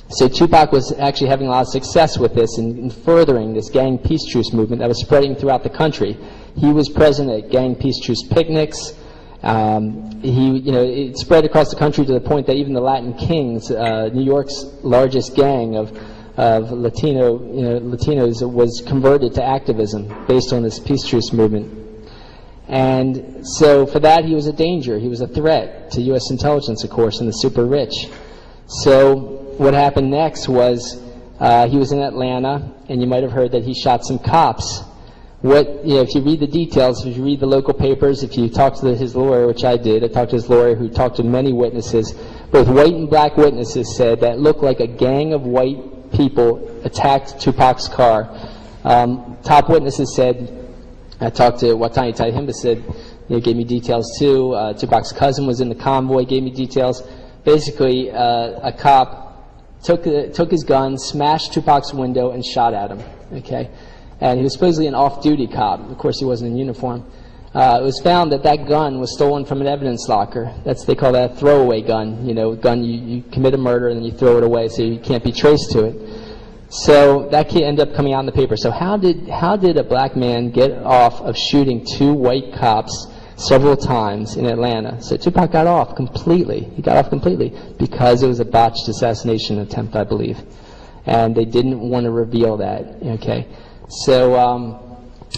Speaker 17: So Tupac was actually having a lot of success with this in furthering this gang peace truce movement that was spreading throughout the country. He was present at gang peace truce picnics. It spread across the country to the point that even the Latin Kings, New York's largest gang of Latinos, was converted to activism based on this peace truce movement. And so for that, he was a danger. He was a threat to U.S. intelligence, of course, and the super rich. So what happened next was he was in Atlanta, and you might have heard that he shot some cops. If you read the details, if you read the local papers, if you talk to his lawyer, which I did, I talked to his lawyer who talked to many witnesses, both white and black witnesses said that it looked like a gang of white people attacked Tupac's car. Top witnesses said, I talked to Watani Taihimba, said, gave me details too. Tupac's cousin was in the convoy, gave me details. Basically, a cop took his gun, smashed Tupac's window, and shot at him. Okay, and he was supposedly an off-duty cop. Of course, he wasn't in uniform. It was found that that gun was stolen from an evidence locker. They call that a throwaway gun. Gun you commit a murder and then you throw it away, so you can't be traced to it. So that kid ended up coming out in the paper. So how did a black man get off of shooting two white cops several times in Atlanta? So Tupac got off completely. He got off completely because it was a botched assassination attempt, I believe. And they didn't want to reveal that, okay? So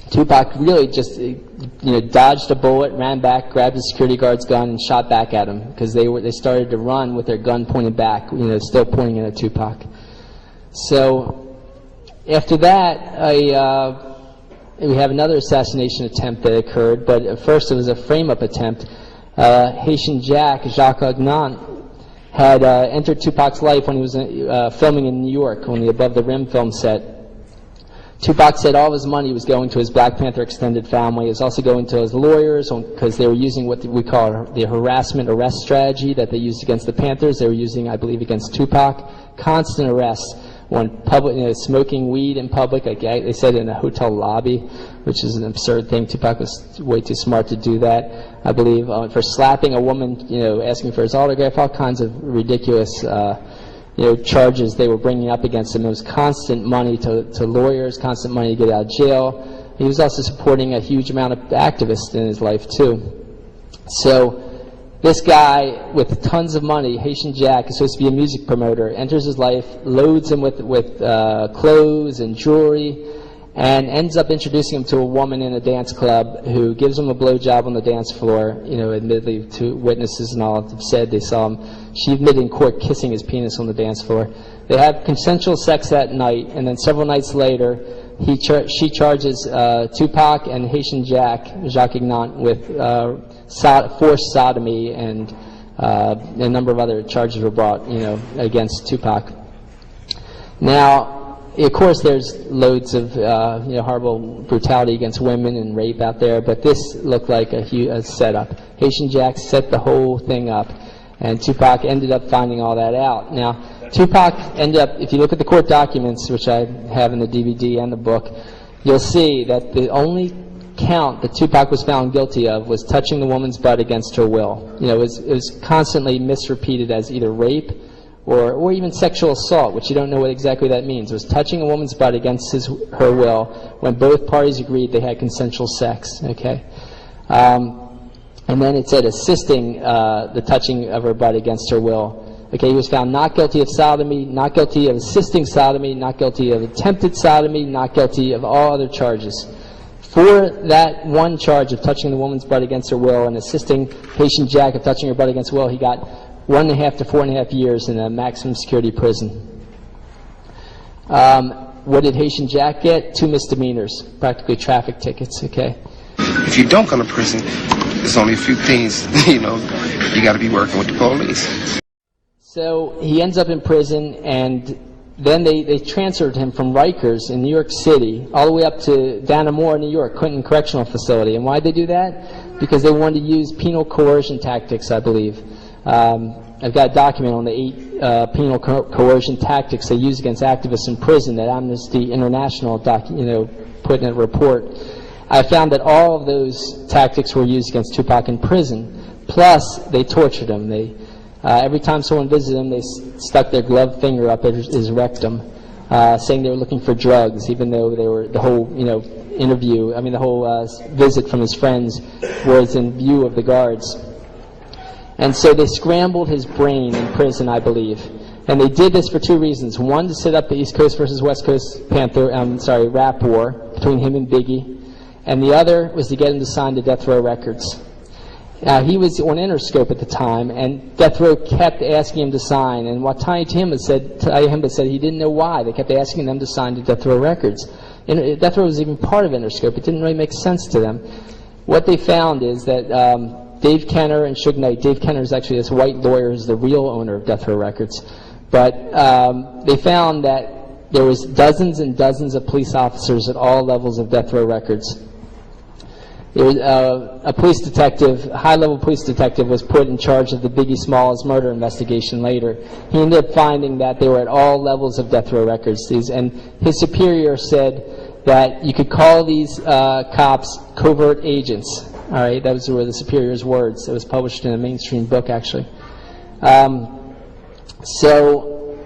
Speaker 17: Tupac really just dodged a bullet, ran back, grabbed the security guard's gun, and shot back at him because they started to run with their gun pointed back, still pointing at Tupac. So after that, we have another assassination attempt that occurred, but at first it was a frame-up attempt. Haitian Jack, Jacques Agnant, had entered Tupac's life when he was filming in New York on the Above the Rim film set. Tupac said all of his money was going to his Black Panther extended family. It was also going to his lawyers because they were using what we call the harassment arrest strategy that they used against the Panthers. They were using, I believe, against Tupac. Constant arrests on public, smoking weed in public. Like they said in a hotel lobby, which is an absurd thing. Tupac was way too smart to do that, I believe. For slapping a woman, asking for his autograph, all kinds of ridiculous charges they were bringing up against him. It was constant money to lawyers, constant money to get out of jail. He was also supporting a huge amount of activists in his life, too. So this guy with tons of money, Haitian Jack, is supposed to be a music promoter, enters his life, loads him with clothes and jewelry, and ends up introducing him to a woman in a dance club who gives him a blowjob on the dance floor. Admittedly, two witnesses and all have said they saw him. She admitted in court kissing his penis on the dance floor. They have consensual sex that night, and then several nights later, she charges Tupac and Haitian Jack, Jacques Agnant, with forced sodomy, and a number of other charges were brought, against Tupac. Now, of course, there's loads of horrible brutality against women and rape out there, but this looked like a setup. Haitian Jack set the whole thing up, and Tupac ended up finding all that out. Now, Tupac ended up, if you look at the court documents, which I have in the DVD and the book, you'll see that the only count that Tupac was found guilty of was touching the woman's butt against her will. It was constantly misrepeated as either rape or even sexual assault, which you don't know what exactly that means. It was touching a woman's butt against her will when both parties agreed they had consensual sex, okay? And then it said assisting the touching of her butt against her will. Okay, he was found not guilty of sodomy, not guilty of assisting sodomy, not guilty of attempted sodomy, not guilty of all other charges. For that one charge of touching the woman's butt against her will and assisting Haitian Jack of touching her butt against will, he got 1.5 to 4.5 years in a maximum security prison. What did Haitian Jack get? 2 misdemeanors, practically traffic tickets, okay?
Speaker 19: If you don't go to prison, there's only a few things, you got to be working with the police.
Speaker 17: So he ends up in prison, and then they transferred him from Rikers in New York City all the way up to Dannemora, New York, Clinton Correctional Facility. And why'd they do that? Because they wanted to use penal coercion tactics, I believe. I've got a document on the 8 penal coercion tactics they use against activists in prison that Amnesty International put in a report. I found that all of those tactics were used against Tupac in prison. Plus, they tortured him. They Every time someone visited him, they stuck their gloved finger up his rectum, saying they were looking for drugs, even though they were, the whole, interview, the whole visit from his friends was in view of the guards. And so they scrambled his brain in prison, I believe. And they did this for two reasons. One, to set up the East Coast versus West Coast rap war between him and Biggie. And the other was to get him to sign the Death Row Records. He was on Interscope at the time, and Death Row kept asking him to sign. And what Tiny Tim said he didn't know why. They kept asking them to sign to Death Row Records. Death Row was even part of Interscope. It didn't really make sense to them. What they found is that Dave Kenner and Suge Knight, Dave Kenner is actually this white lawyer who's the real owner of Death Row Records, but they found that there was dozens and dozens of police officers at all levels of Death Row Records. There was, a police detective, high-level police detective, was put in charge of the Biggie Smalls murder investigation later. He ended up finding that they were at all levels of Death Row Records. And his superior said that you could call these cops covert agents. All right, those were the superior's words. It was published in a mainstream book, actually. So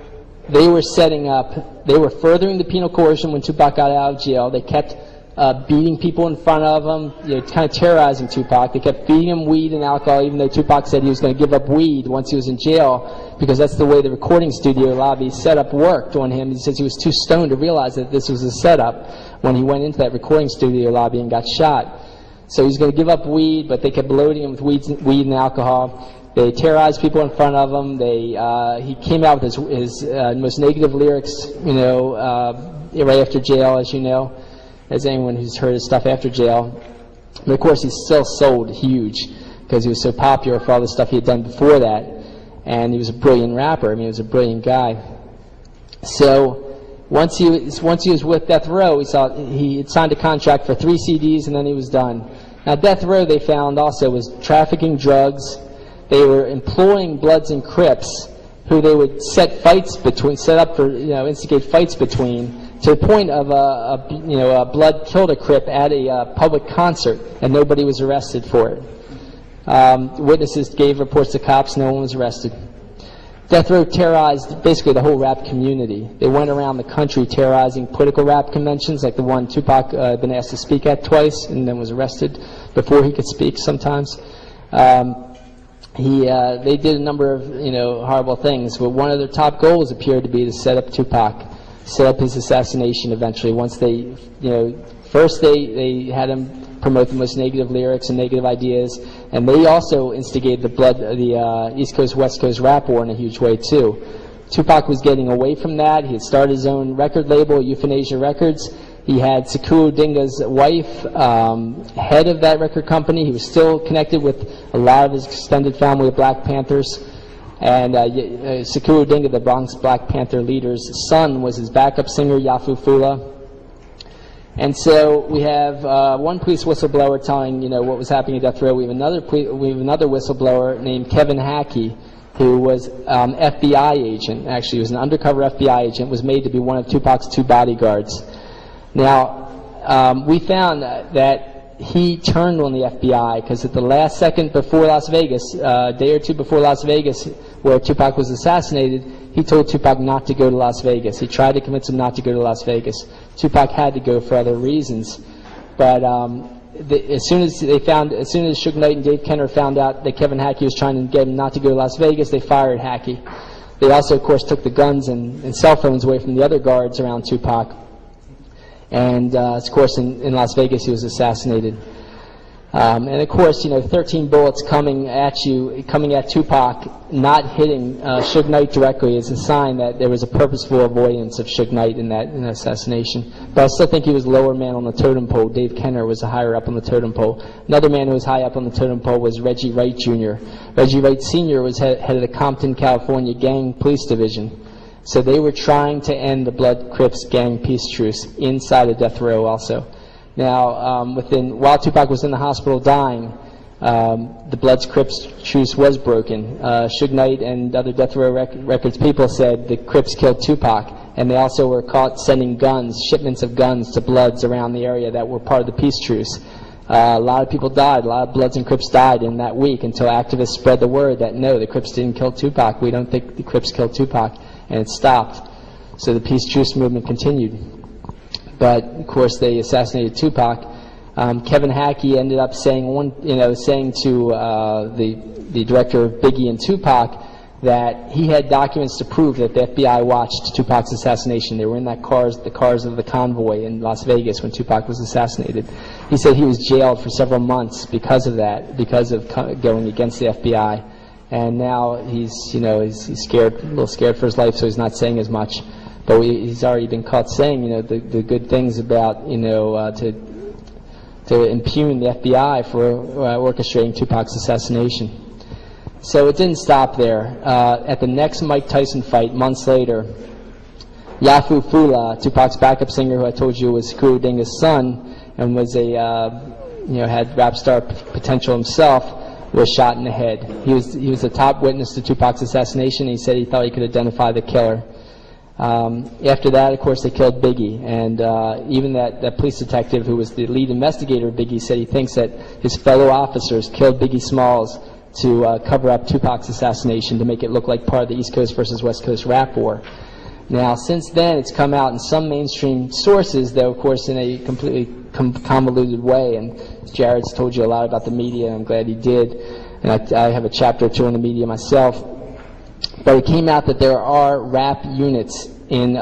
Speaker 17: they were setting up, they were furthering the penal coercion when Tupac got out of jail. They kept beating people in front of him, kind of terrorizing Tupac. They kept feeding him weed and alcohol, even though Tupac said he was going to give up weed once he was in jail, because that's the way the recording studio lobby setup worked on him. He says he was too stoned to realize that this was a setup when he went into that recording studio lobby and got shot. So he was going to give up weed, but they kept loading him with weed and alcohol. They terrorized people in front of him. He came out with his most negative lyrics, right after jail, as you know, as anyone who's heard his stuff after jail. But of course, he still sold huge because he was so popular for all the stuff he had done before that. And he was a brilliant rapper. He was a brilliant guy. So once he was with Death Row, he had signed a contract for 3 CDs, and then he was done. Now, Death Row, they found also, was trafficking drugs. They were employing Bloods and Crips, who they would set up for, instigate fights between, to the point of a Blood killed a Crip at a public concert, and nobody was arrested for it. Witnesses gave reports to cops, no one was arrested. Death Row terrorized basically the whole rap community. They went around the country terrorizing political rap conventions, like the one Tupac had been asked to speak at twice and then was arrested before he could speak sometimes. They did a number of horrible things, but one of their top goals appeared to be to set up Tupac, set up his assassination eventually. Once they, first they had him promote the most negative lyrics and negative ideas, and they also instigated the East Coast West Coast rap war in a huge way too. Tupac was getting away from that. He had started his own record label, Euthanasia Records. He had Sekou Dinga's wife, head of that record company. He was still connected with a lot of his extended family of Black Panthers. And Sekou Dinga, the Bronx Black Panther leader's son, was his backup singer, Yafu Fula. And so we have one police whistleblower telling what was happening at Death Row. We have another whistleblower named Kevin Hackey, who was FBI agent. Actually, he was an undercover FBI agent. Was made to be one of Tupac's 2 bodyguards. Now, we found that he turned on the FBI because at the last second before Las Vegas, a day or two before Las Vegas, where Tupac was assassinated, he told Tupac not to go to Las Vegas. He tried to convince him not to go to Las Vegas. Tupac had to go for other reasons. But as soon as Suge Knight and Dave Kenner found out that Kevin Hackey was trying to get him not to go to Las Vegas, they fired Hackey. They also, of course, took the guns and cell phones away from the other guards around Tupac. And, of course, in Las Vegas, he was assassinated. And, of course, 13 bullets coming at Tupac, not hitting Suge Knight directly is a sign that there was a purposeful avoidance of Suge Knight in that assassination. But I still think he was lower man on the totem pole. Dave Kenner was higher up on the totem pole. Another man who was high up on the totem pole was Reggie Wright Jr. Reggie Wright Sr. was head of the Compton, California Gang Police Division. So they were trying to end the Blood Crips gang peace truce inside of Death Row also. Now, while Tupac was in the hospital dying, the Bloods Crips truce was broken. Suge Knight and other Death Row Records people said the Crips killed Tupac, and they also were caught sending shipments of guns to Bloods around the area that were part of the peace truce. A lot of people died. A lot of Bloods and Crips died in that week until activists spread the word that no, the Crips didn't kill Tupac. We don't think the Crips killed Tupac, and it stopped. So the peace truce movement continued. But of course, they assassinated Tupac. Kevin Hackey ended up saying saying to the director of Biggie and Tupac that he had documents to prove that the FBI watched Tupac's assassination. They were in the cars of the convoy in Las Vegas when Tupac was assassinated. He said he was jailed for several months because of that, because of going against the FBI. And now he's scared, a little scared for his life, so he's not saying as much. But he's already been caught saying, the good things about, to impugn the FBI for orchestrating Tupac's assassination. So it didn't stop there. At the next Mike Tyson fight, months later, Yafu Fula, Tupac's backup singer, who I told you was Kuru Dinga's son and was had rap star potential himself, was shot in the head. He was the top witness to Tupac's assassination. He said he thought he could identify the killer. After that, of course, they killed Biggie, and even that police detective who was the lead investigator of Biggie said he thinks that his fellow officers killed Biggie Smalls to cover up Tupac's assassination, to make it look like part of the East Coast versus West Coast rap war. Now, since then, it's come out in some mainstream sources, though, of course, in a completely convoluted way, and Jared's told you a lot about the media, and I'm glad he did, and I have a chapter or two on the media myself. But it came out that there are rap units in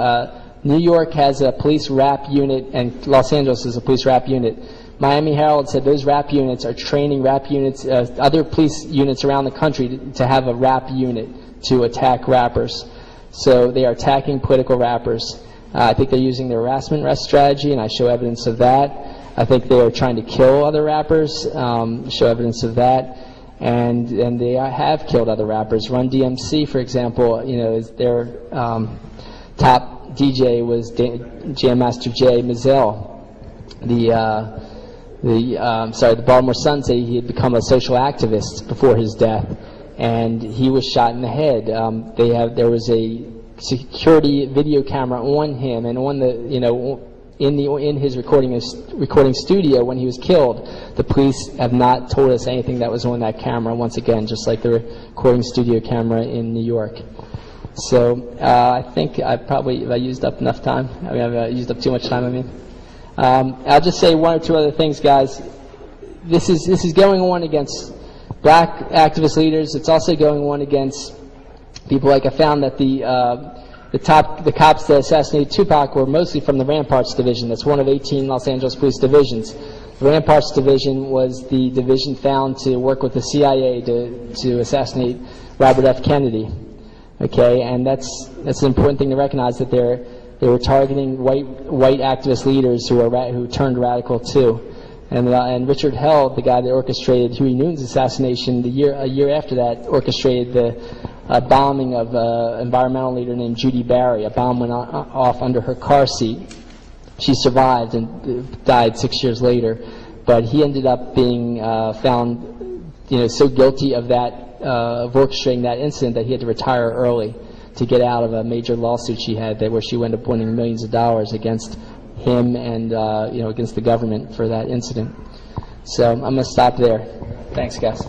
Speaker 17: New York has a police rap unit, and Los Angeles is a police rap unit. Miami Herald said those rap units are training rap units, other police units around the country to have a rap unit to attack rappers. So they are attacking political rappers. I think they're using the harassment arrest strategy, and I show evidence of that. I think they are trying to kill other rappers, show evidence of that. And they have killed other rappers. Run DMC, for example, is their top DJ was Jam Master Jay Mizell. The Baltimore Sun say he had become a social activist before his death, and he was shot in the head. There was a security video camera on him, and on in his recording studio when he was killed. The police have not told us anything that was on that camera. Once again, just like the recording studio camera in New York. So I think I used up enough time. I've used up too much time. I'll just say one or two other things, guys. This is going on against black activist leaders. It's also going on against people like I found that the cops that assassinated Tupac were mostly from the Ramparts Division. That's one of 18 Los Angeles police divisions. The Ramparts Division was the division found to work with the CIA to assassinate Robert F. Kennedy. Okay, and that's an important thing to recognize, that they were targeting white activist leaders who turned radical too. And Richard Hell, the guy that orchestrated Huey Newton's assassination, a year after that, orchestrated the bombing of an environmental leader named Judy Barry. A bomb went off under her car seat. She survived and died 6 years later, but he ended up being found, so guilty of that, of orchestrating that incident, that he had to retire early to get out of a major lawsuit she had, where she wound up winning millions of dollars against him and against the government for that incident. So I'm going to stop there. Thanks, guys.